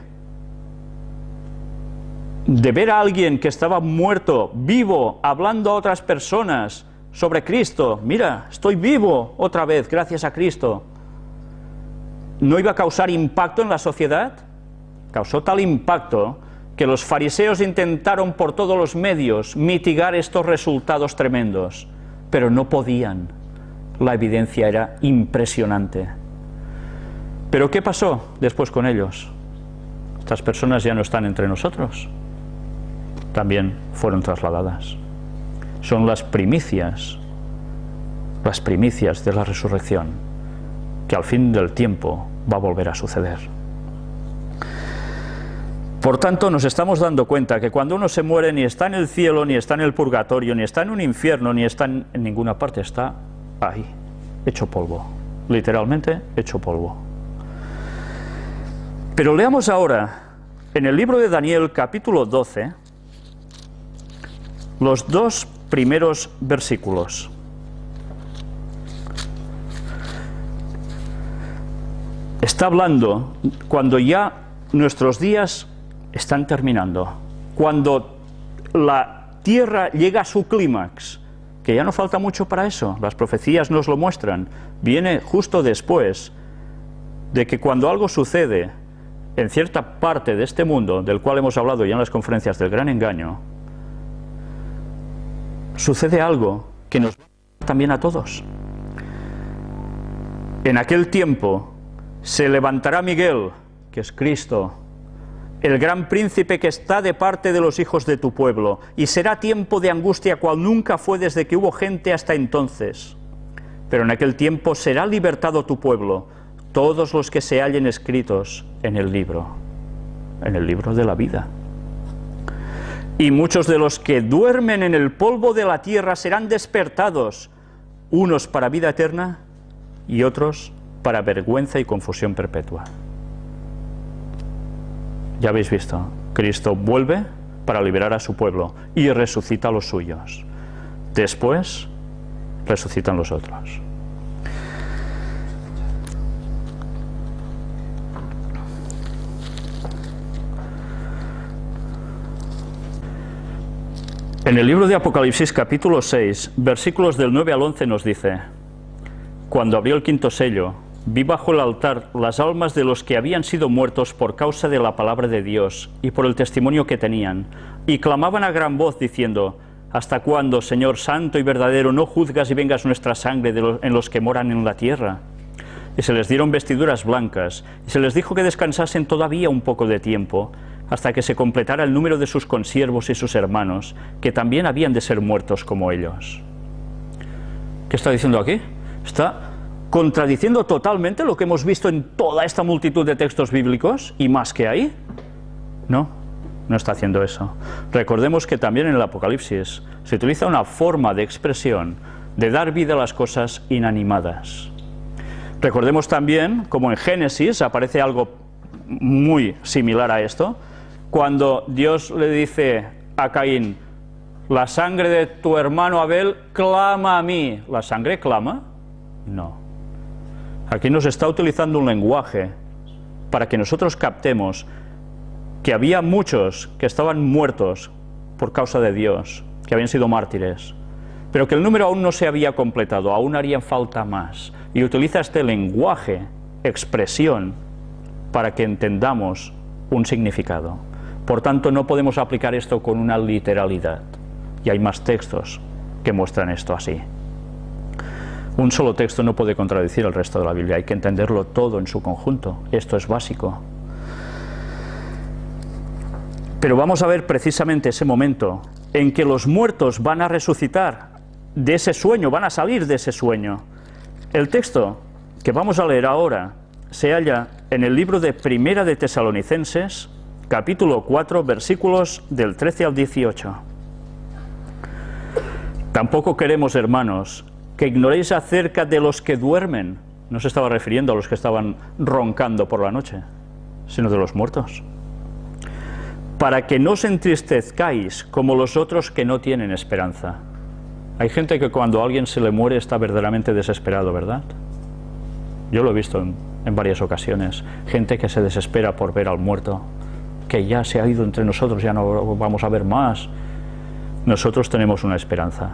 de ver a alguien que estaba muerto, vivo, hablando a otras personas sobre Cristo, mira, estoy vivo otra vez gracias a Cristo, no iba a causar impacto en la sociedad? Causó tal impacto que los fariseos intentaron por todos los medios mitigar estos resultados tremendos, pero no podían. La evidencia era impresionante. ¿Pero qué pasó después con ellos? Estas personas ya no están entre nosotros. También fueron trasladadas. Son las primicias de la resurrección, que al fin del tiempo va a volver a suceder. Por tanto, nos estamos dando cuenta que cuando uno se muere, ni está en el cielo, ni está en el purgatorio, ni está en un infierno, ni está en ninguna parte, está ahí, hecho polvo, literalmente hecho polvo. Pero leamos ahora, en el libro de Daniel, capítulo 12, los 2 primeros versículos. Está hablando cuando ya nuestros días están terminando, cuando la tierra llega a su clímax, que ya no falta mucho para eso, las profecías nos lo muestran, viene justo después de que cuando algo sucede en cierta parte de este mundo, del cual hemos hablado ya en las conferencias del gran engaño, sucede algo que nos va a también a todos. En aquel tiempo se levantará Miguel, que es Cristo, el gran príncipe que está de parte de los hijos de tu pueblo, y será tiempo de angustia cual nunca fue desde que hubo gente hasta entonces. Pero en aquel tiempo será libertado tu pueblo, todos los que se hallen escritos en el libro de la vida. Y muchos de los que duermen en el polvo de la tierra serán despertados, unos para vida eterna y otros para vergüenza y confusión perpetua. Ya habéis visto, Cristo vuelve para liberar a su pueblo y resucita a los suyos. Después resucitan los otros. En el libro de Apocalipsis capítulo 6, versículos del 9 al 11 nos dice: Cuando abrió el quinto sello, vi bajo el altar las almas de los que habían sido muertos por causa de la palabra de Dios y por el testimonio que tenían, y clamaban a gran voz diciendo: ¿Hasta cuándo, Señor santo y verdadero, no juzgas y vengas nuestra sangre en los que moran en la tierra? Y se les dieron vestiduras blancas, y se les dijo que descansasen todavía un poco de tiempo, hasta que se completara el número de sus consiervos y sus hermanos, que también habían de ser muertos como ellos. ¿Qué está diciendo aquí? Está contradiciendo totalmente lo que hemos visto en toda esta multitud de textos bíblicos, y más que ahí. No, no está haciendo eso. Recordemos que también en el Apocalipsis se utiliza una forma de expresión de dar vida a las cosas inanimadas. Recordemos también, como en Génesis aparece algo muy similar a esto, cuando Dios le dice a Caín: la sangre de tu hermano Abel clama a mí. ¿La sangre clama? No. Aquí nos está utilizando un lenguaje para que nosotros captemos que había muchos que estaban muertos por causa de Dios, que habían sido mártires, pero que el número aún no se había completado, aún harían falta más. Y utiliza este lenguaje, expresión, para que entendamos un significado. Por tanto, no podemos aplicar esto con una literalidad, y hay más textos que muestran esto así. Un solo texto no puede contradecir el resto de la Biblia, hay que entenderlo todo en su conjunto, esto es básico. Pero vamos a ver precisamente ese momento en que los muertos van a resucitar de ese sueño, van a salir de ese sueño. El texto que vamos a leer ahora se halla en el libro de Primera de Tesalonicenses, capítulo 4, versículos del 13 al 18. Tampoco queremos, hermanos, que ignoréis acerca de los que duermen. No se estaba refiriendo a los que estaban roncando por la noche, sino de los muertos. Para que no os entristezcáis como los otros que no tienen esperanza. Hay gente que cuando a alguien se le muere está verdaderamente desesperado, ¿verdad? Yo lo he visto en varias ocasiones. Gente que se desespera por ver al muerto, que ya se ha ido entre nosotros, ya no vamos a ver más. Nosotros tenemos una esperanza.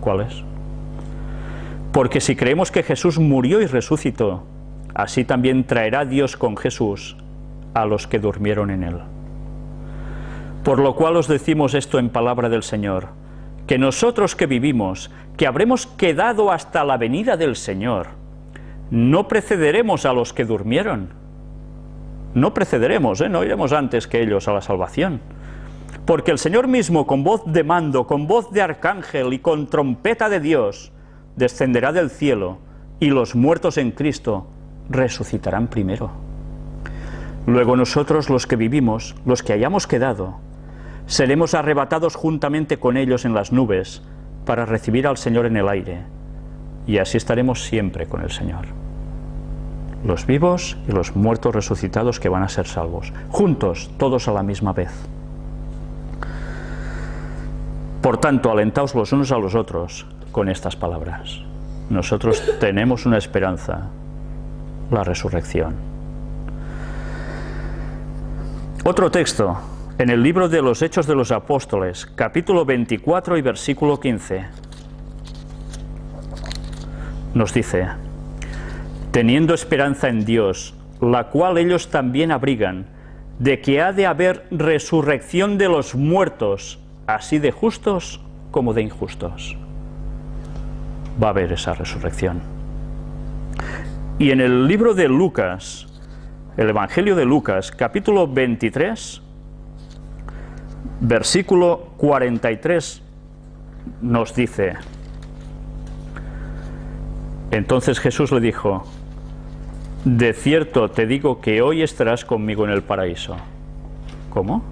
¿Cuál es? Porque si creemos que Jesús murió y resucitó, así también traerá Dios con Jesús a los que durmieron en él. Por lo cual os decimos esto en palabra del Señor, que nosotros que vivimos, que habremos quedado hasta la venida del Señor, no precederemos a los que durmieron. No precederemos, no iremos antes que ellos a la salvación. Porque el Señor mismo, con voz de mando, con voz de arcángel y con trompeta de Dios, descenderá del cielo, y los muertos en Cristo resucitarán primero. Luego nosotros, los que vivimos, los que hayamos quedado, seremos arrebatados juntamente con ellos en las nubes para recibir al Señor en el aire, y así estaremos siempre con el Señor. Los vivos y los muertos resucitados que van a ser salvos, juntos, todos a la misma vez. Por tanto, alentaos los unos a los otros con estas palabras. Nosotros tenemos una esperanza, la resurrección. Otro texto, en el libro de los Hechos de los Apóstoles, capítulo 24 y versículo 15, nos dice: teniendo esperanza en Dios, la cual ellos también abrigan, de que ha de haber resurrección de los muertos, así de justos como de injustos. va a haber esa resurrección. Y en el libro de Lucas, el Evangelio de Lucas, capítulo 23, versículo 43, nos dice: entonces Jesús le dijo: de cierto te digo que hoy estarás conmigo en el paraíso. ¿Cómo?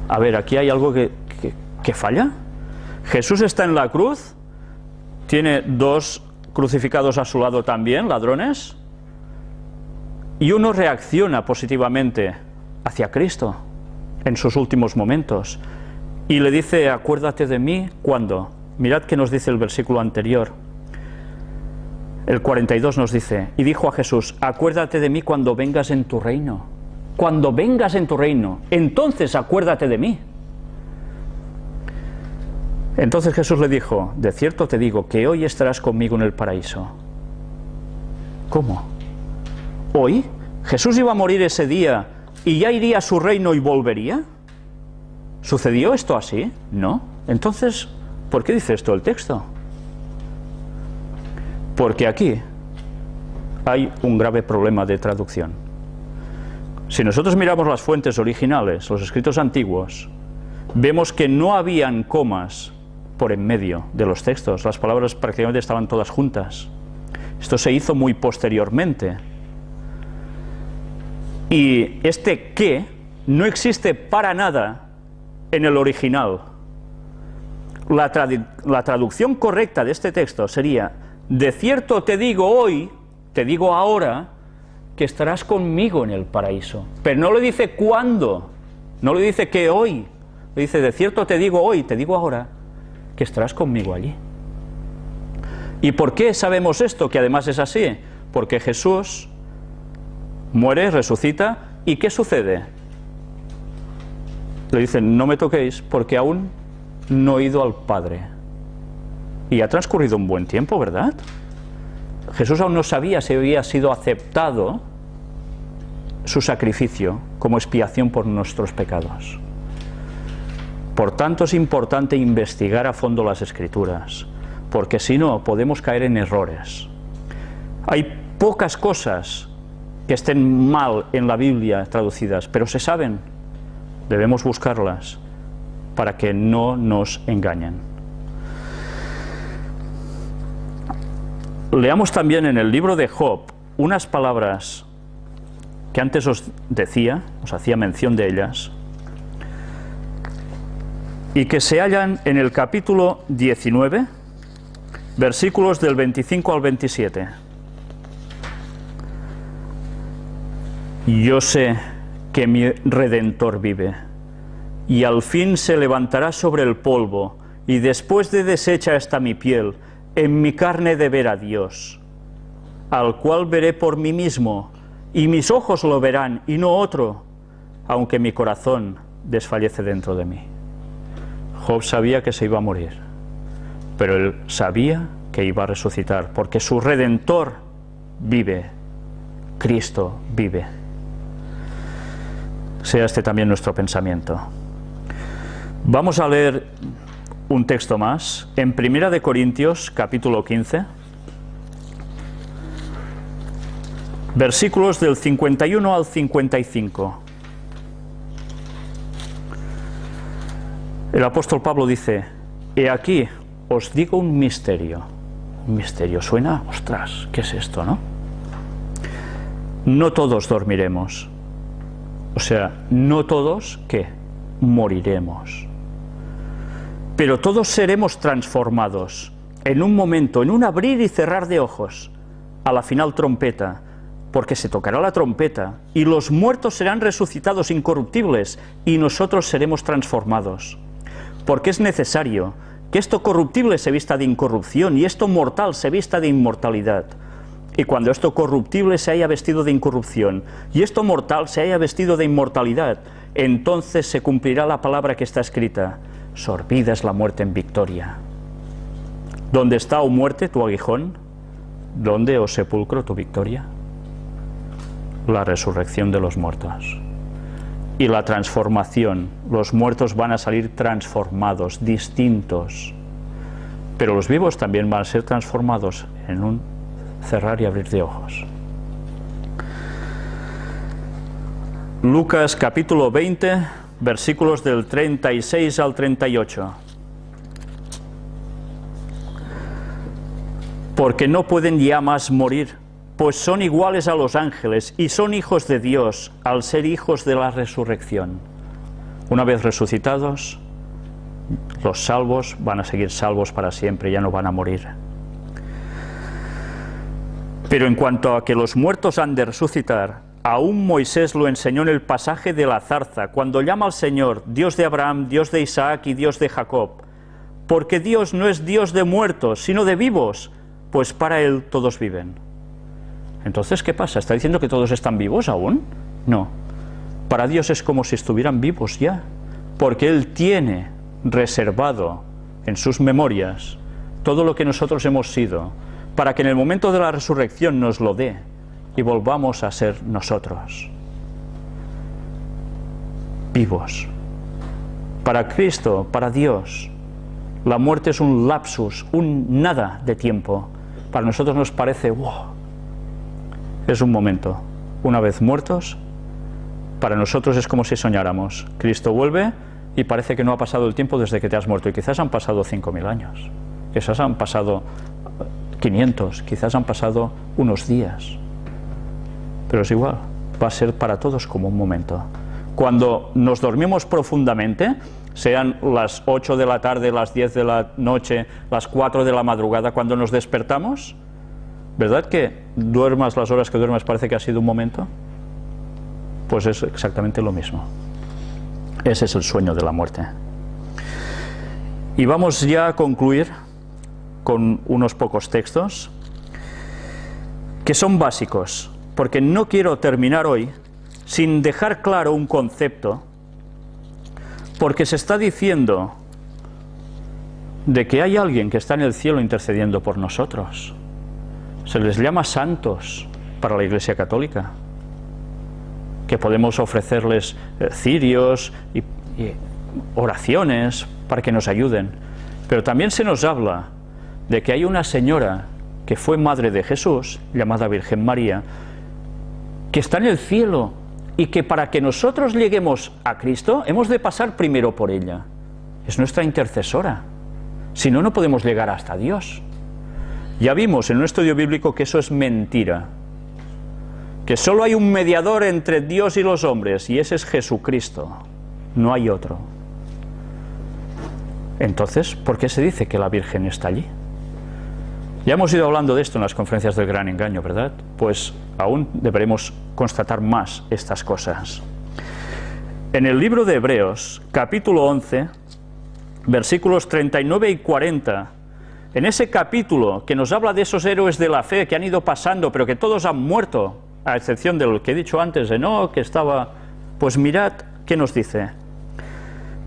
A ver, aquí hay algo que falla. Jesús está en la cruz, tiene dos crucificados a su lado también, ladrones, y uno reacciona positivamente hacia Cristo en sus últimos momentos y le dice: acuérdate de mí, ¿cuándo? Mirad qué nos dice el versículo anterior. El 42 nos dice: y dijo a Jesús: acuérdate de mí cuando vengas en tu reino. Cuando vengas en tu reino, entonces acuérdate de mí. Entonces Jesús le dijo: de cierto te digo que hoy estarás conmigo en el paraíso. ¿Cómo? ¿Hoy? ¿Jesús iba a morir ese día y ya iría a su reino y volvería? ¿Sucedió esto así? No. Entonces, ¿por qué dice esto el texto? Porque aquí hay un grave problema de traducción. Si nosotros miramos las fuentes originales, los escritos antiguos, vemos que no habían comas por en medio de los textos. Las palabras prácticamente estaban todas juntas. Esto se hizo muy posteriormente. Y este "que" no existe para nada en el original. La traducción correcta de este texto sería: de cierto te digo hoy, te digo ahora, que estarás conmigo en el paraíso. Pero no le dice cuándo, no le dice que hoy, le dice: de cierto te digo hoy, te digo ahora, que estarás conmigo allí. ¿Y por qué sabemos esto? Que además es así. Porque Jesús muere, resucita, ¿y qué sucede? Le dicen: no me toquéis porque aún no he ido al Padre. Y ha transcurrido un buen tiempo, ¿verdad? Jesús aún no sabía si había sido aceptado su sacrificio como expiación por nuestros pecados. Por tanto, es importante investigar a fondo las Escrituras, porque si no, podemos caer en errores. Hay pocas cosas que estén mal en la Biblia traducidas, pero se saben. Debemos buscarlas para que no nos engañen. Leamos también en el libro de Job unas palabras que antes os decía, os hacía mención de ellas, y que se hallan en el capítulo 19, versículos del 25 al 27. Yo sé que mi Redentor vive, y al fin se levantará sobre el polvo, y después de deshecha está mi piel, en mi carne de ver a Dios, al cual veré por mí mismo, y mis ojos lo verán, y no otro, aunque mi corazón desfallece dentro de mí. Job sabía que se iba a morir, pero él sabía que iba a resucitar, porque su Redentor vive, Cristo vive. Sea este también nuestro pensamiento. Vamos a leer un texto más, en 1 Corintios, capítulo 15, versículos del 51 al 55. El apóstol Pablo dice: he aquí, os digo un misterio. Un misterio suena, ostras, ¿qué es esto, no? No todos dormiremos. O sea, no todos, ¿qué? Moriremos. Pero todos seremos transformados en un momento, en un abrir y cerrar de ojos, a la final trompeta, porque se tocará la trompeta y los muertos serán resucitados incorruptibles y nosotros seremos transformados. Porque es necesario que esto corruptible se vista de incorrupción y esto mortal se vista de inmortalidad. Y cuando esto corruptible se haya vestido de incorrupción y esto mortal se haya vestido de inmortalidad, entonces se cumplirá la palabra que está escrita: sorbida es la muerte en victoria. ¿Dónde está, oh muerte, tu aguijón? ¿Dónde, oh sepulcro, tu victoria? La resurrección de los muertos. Y la transformación. Los muertos van a salir transformados, distintos. pero los vivos también van a ser transformados en un cerrar y abrir de ojos. Lucas capítulo 20, versículos del 36 al 38. Porque no pueden ya más morir, pues son iguales a los ángeles y son hijos de Dios al ser hijos de la resurrección. Una vez resucitados, los salvos van a seguir salvos para siempre, ya no van a morir. Pero en cuanto a que los muertos han de resucitar, aún Moisés lo enseñó en el pasaje de la zarza, cuando llama al Señor Dios de Abraham, Dios de Isaac y Dios de Jacob, porque Dios no es Dios de muertos, sino de vivos, pues para Él todos viven. Entonces, ¿qué pasa? ¿Está diciendo que todos están vivos aún? No. Para Dios es como si estuvieran vivos ya, porque Él tiene reservado en sus memorias todo lo que nosotros hemos sido, para que en el momento de la resurrección nos lo dé y volvamos a ser nosotros. Vivos. Para Cristo, para Dios, la muerte es un lapsus, un nada de tiempo. Para nosotros nos parece, wow, es un momento. Una vez muertos, para nosotros es como si soñáramos. Cristo vuelve y parece que no ha pasado el tiempo desde que te has muerto. Y quizás han pasado 5.000 años, quizás han pasado 500, quizás han pasado unos días. Pero es igual, va a ser para todos como un momento. Cuando nos dormimos profundamente, sean las 8 de la tarde, las 10 de la noche, las 4 de la madrugada, cuando nos despertamos, ¿verdad que duermas las horas que duermas parece que ha sido un momento? Pues es exactamente lo mismo. Ese es el sueño de la muerte. Y vamos ya a concluir con unos pocos textos que son básicos, porque no quiero terminar hoy sin dejar claro un concepto, porque se está diciendo de que hay alguien que está en el cielo intercediendo por nosotros. Se les llama santos para la Iglesia Católica, que podemos ofrecerles cirios y oraciones para que nos ayuden. Pero también se nos habla de que hay una señora que fue madre de Jesús, llamada Virgen María, que está en el cielo, y que para que nosotros lleguemos a Cristo hemos de pasar primero por ella. Es nuestra intercesora. Si no, no podemos llegar hasta Dios. Ya vimos en un estudio bíblico que eso es mentira, que solo hay un mediador entre Dios y los hombres, y ese es Jesucristo, no hay otro. Entonces, ¿por qué se dice que la Virgen está allí? Ya hemos ido hablando de esto en las conferencias del Gran Engaño, ¿verdad? Pues aún deberemos constatar más estas cosas. En el libro de Hebreos, capítulo 11, versículos 39 y 40, en ese capítulo que nos habla de esos héroes de la fe que han ido pasando, pero que todos han muerto, a excepción de lo que he dicho antes, de no, que estaba... Pues mirad qué nos dice.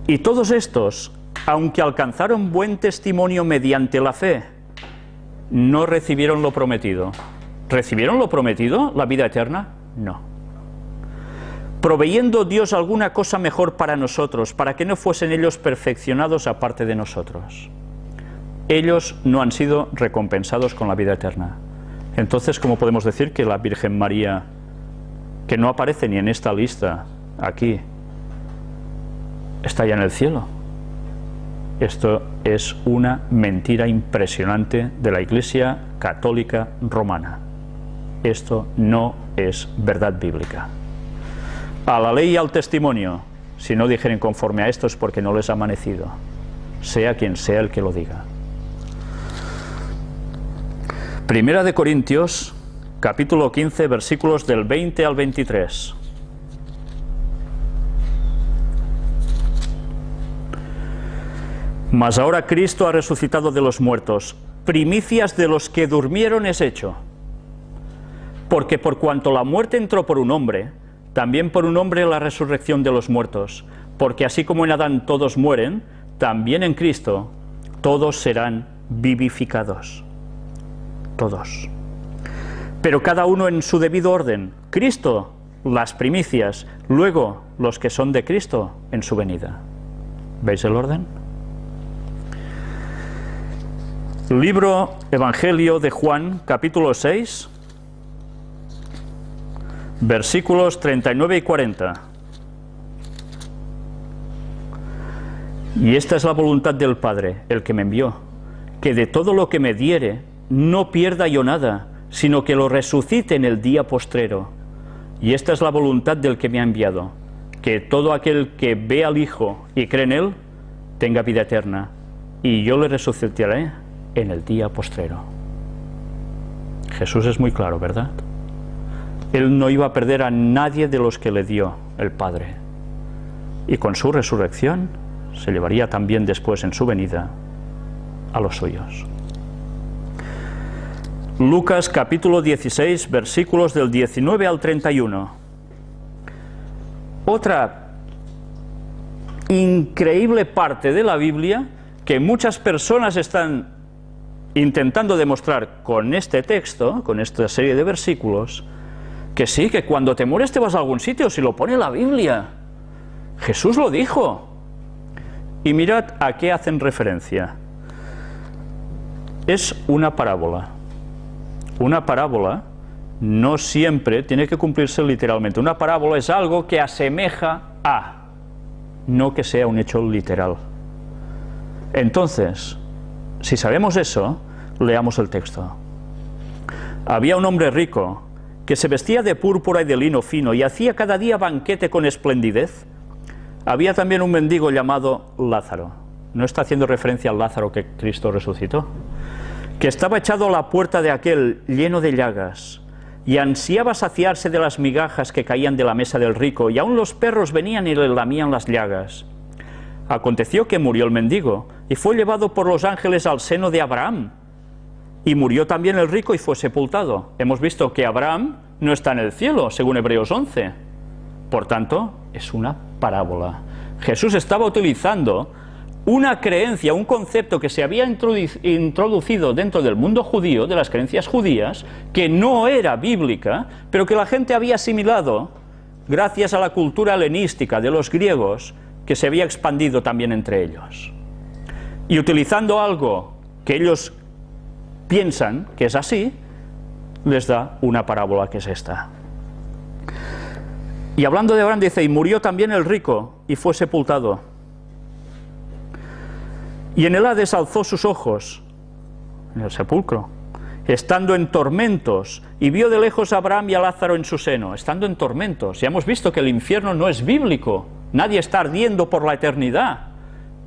Y todos estos, aunque alcanzaron buen testimonio mediante la fe, no recibieron lo prometido. ¿Recibieron lo prometido, la vida eterna? No. Proveyendo Dios alguna cosa mejor para nosotros, para que no fuesen ellos perfeccionados aparte de nosotros. Ellos no han sido recompensados con la vida eterna. Entonces, ¿cómo podemos decir que la Virgen María, que no aparece ni en esta lista aquí, está ya en el cielo? Esto es una mentira impresionante de la Iglesia Católica Romana. Esto no es verdad bíblica. A la ley y al testimonio, si no dijeren conforme a esto es porque no les ha amanecido, sea quien sea el que lo diga. Primera de Corintios, capítulo 15, versículos del 20 al 23. Mas ahora Cristo ha resucitado de los muertos, primicias de los que durmieron es hecho. Porque por cuanto la muerte entró por un hombre, también por un hombre la resurrección de los muertos. Porque así como en Adán todos mueren, también en Cristo todos serán vivificados. Todos. Pero cada uno en su debido orden. Cristo, las primicias, luego los que son de Cristo en su venida. ¿Veis el orden? Libro Evangelio de Juan, capítulo 6, versículos 39 y 40. Y esta es la voluntad del Padre, el que me envió, que de todo lo que me diere no pierda yo nada, sino que lo resucite en el día postrero. Y esta es la voluntad del que me ha enviado, que todo aquel que ve al Hijo y cree en Él, tenga vida eterna, y yo le resucitaré en el día postrero. Jesús es muy claro, ¿verdad? Él no iba a perder a nadie de los que le dio el Padre, y con su resurrección se llevaría también después en su venida a los suyos. Lucas capítulo 16, versículos del 19 al 31. Otra increíble parte de la Biblia que muchas personas están intentando demostrar con este texto, con esta serie de versículos, que sí, que cuando te mueres te vas a algún sitio, si lo pone la Biblia. Jesús lo dijo. Y mirad a qué hacen referencia. Es una parábola. Una parábola no siempre tiene que cumplirse literalmente. Una parábola es algo que asemeja a, no que sea un hecho literal. Entonces, si sabemos eso, leamos el texto. Había un hombre rico que se vestía de púrpura y de lino fino y hacía cada día banquete con esplendidez. Había también un mendigo llamado Lázaro. No está haciendo referencia al Lázaro que Cristo resucitó, que estaba echado a la puerta de aquel lleno de llagas, y ansiaba saciarse de las migajas que caían de la mesa del rico, y aun los perros venían y le lamían las llagas. Aconteció que murió el mendigo, y fue llevado por los ángeles al seno de Abraham. Y murió también el rico y fue sepultado. Hemos visto que Abraham no está en el cielo, según Hebreos 11. Por tanto, es una parábola. Jesús estaba utilizando una creencia, un concepto que se había introducido dentro del mundo judío, de las creencias judías, que no era bíblica, pero que la gente había asimilado gracias a la cultura helenística de los griegos, que se había expandido también entre ellos. Y utilizando algo que ellos piensan que es así, les da una parábola que es esta. Y hablando de Abraham dice, y murió también el rico y fue sepultado. Y en el Hades alzó sus ojos, en el sepulcro, estando en tormentos, y vio de lejos a Abraham y a Lázaro en su seno, estando en tormentos. Ya hemos visto que el infierno no es bíblico, nadie está ardiendo por la eternidad,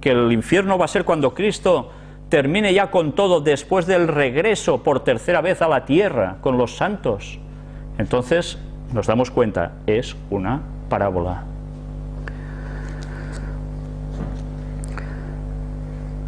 que el infierno va a ser cuando Cristo termine ya con todo después del regreso por tercera vez a la tierra con los santos. Entonces nos damos cuenta, es una parábola.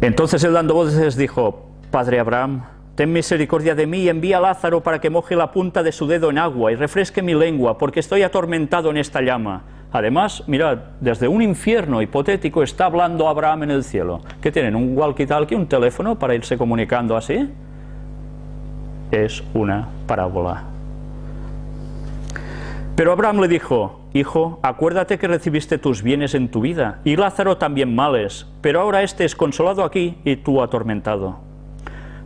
Entonces él dando voces dijo, Padre Abraham, ten misericordia de mí y envía a Lázaro para que moje la punta de su dedo en agua y refresque mi lengua, porque estoy atormentado en esta llama. Además, mirad, desde un infierno hipotético está hablando Abraham en el cielo. ¿Qué tienen? ¿Un walkie-talkie, un teléfono para irse comunicando así? Es una parábola. Pero Abraham le dijo, Hijo, acuérdate que recibiste tus bienes en tu vida, y Lázaro también males, pero ahora éste es consolado aquí y tú atormentado.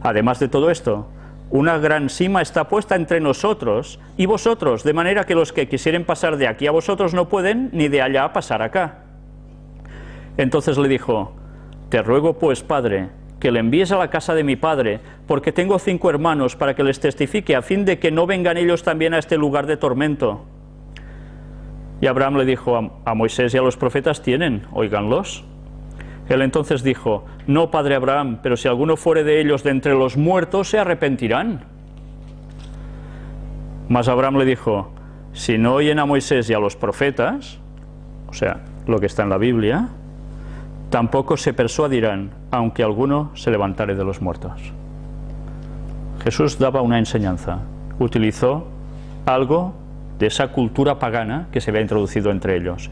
Además de todo esto, una gran sima está puesta entre nosotros y vosotros, de manera que los que quisieren pasar de aquí a vosotros no pueden, ni de allá a pasar acá. Entonces le dijo, Te ruego pues, Padre, que le envíes a la casa de mi padre, porque tengo 5 hermanos, para que les testifique, a fin de que no vengan ellos también a este lugar de tormento. Y Abraham le dijo, a Moisés y a los profetas tienen, óiganlos. Él entonces dijo, no, padre Abraham, pero si alguno fuere de ellos de entre los muertos, se arrepentirán. Mas Abraham le dijo, si no oyen a Moisés y a los profetas, o sea, lo que está en la Biblia, tampoco se persuadirán, aunque alguno se levantare de los muertos. Jesús daba una enseñanza, utilizó algo de esa cultura pagana que se había introducido entre ellos.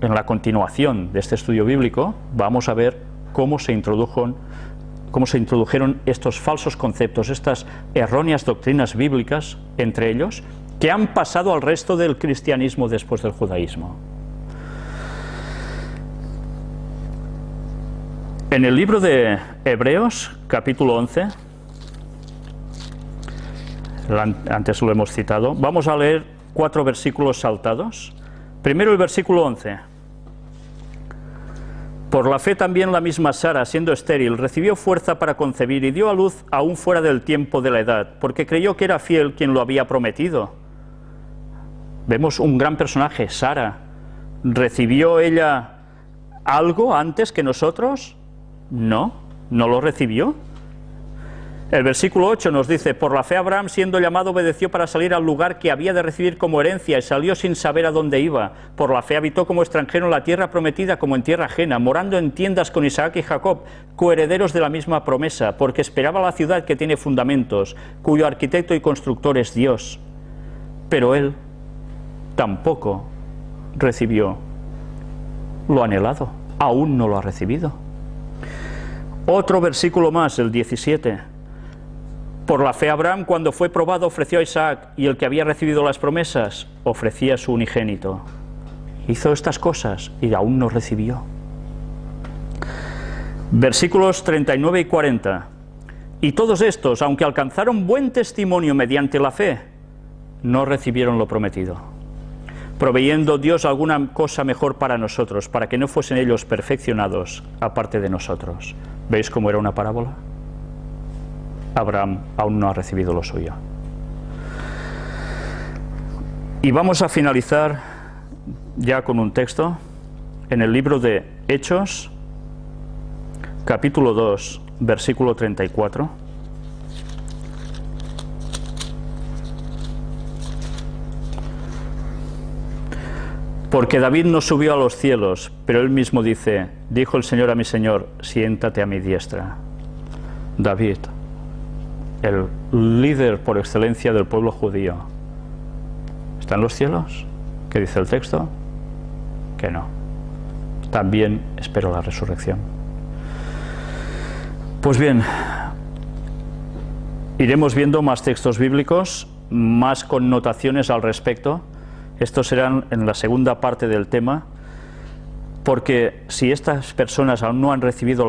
En la continuación de este estudio bíblico, vamos a ver cómo se introdujeron estos falsos conceptos, estas erróneas doctrinas bíblicas entre ellos, que han pasado al resto del cristianismo después del judaísmo. En el libro de Hebreos, capítulo 11, antes lo hemos citado, vamos a leer 4 versículos saltados. Primero el versículo 11. Por la fe también la misma Sara, siendo estéril, recibió fuerza para concebir y dio a luz aún fuera del tiempo de la edad, porque creyó que era fiel quien lo había prometido. Vemos un gran personaje, Sara. ¿Recibió ella algo antes que nosotros? No, no lo recibió. El versículo 8 nos dice, por la fe Abraham, siendo llamado, obedeció para salir al lugar que había de recibir como herencia, y salió sin saber a dónde iba. Por la fe habitó como extranjero en la tierra prometida, como en tierra ajena, morando en tiendas con Isaac y Jacob, coherederos de la misma promesa, porque esperaba la ciudad que tiene fundamentos, cuyo arquitecto y constructor es Dios. Pero él tampoco recibió lo anhelado, aún no lo ha recibido. Otro versículo más, el 17. Por la fe Abraham, cuando fue probado, ofreció a Isaac, y el que había recibido las promesas ofrecía a su unigénito. Hizo estas cosas y aún no recibió. Versículos 39 y 40. Y todos estos, aunque alcanzaron buen testimonio mediante la fe, no recibieron lo prometido, proveyendo Dios alguna cosa mejor para nosotros, para que no fuesen ellos perfeccionados aparte de nosotros. ¿Veis cómo era una parábola? Abraham aún no ha recibido lo suyo. Y vamos a finalizar ya con un texto en el libro de Hechos, capítulo 2, versículo 34. Porque David no subió a los cielos, pero él mismo dice, dijo el Señor a mi Señor, siéntate a mi diestra. David, el líder por excelencia del pueblo judío, ¿está en los cielos? ¿Qué dice el texto? Que no. También espero la resurrección. Pues bien, iremos viendo más textos bíblicos, más connotaciones al respecto. Estos serán en la segunda parte del tema, porque si estas personas aún no han recibido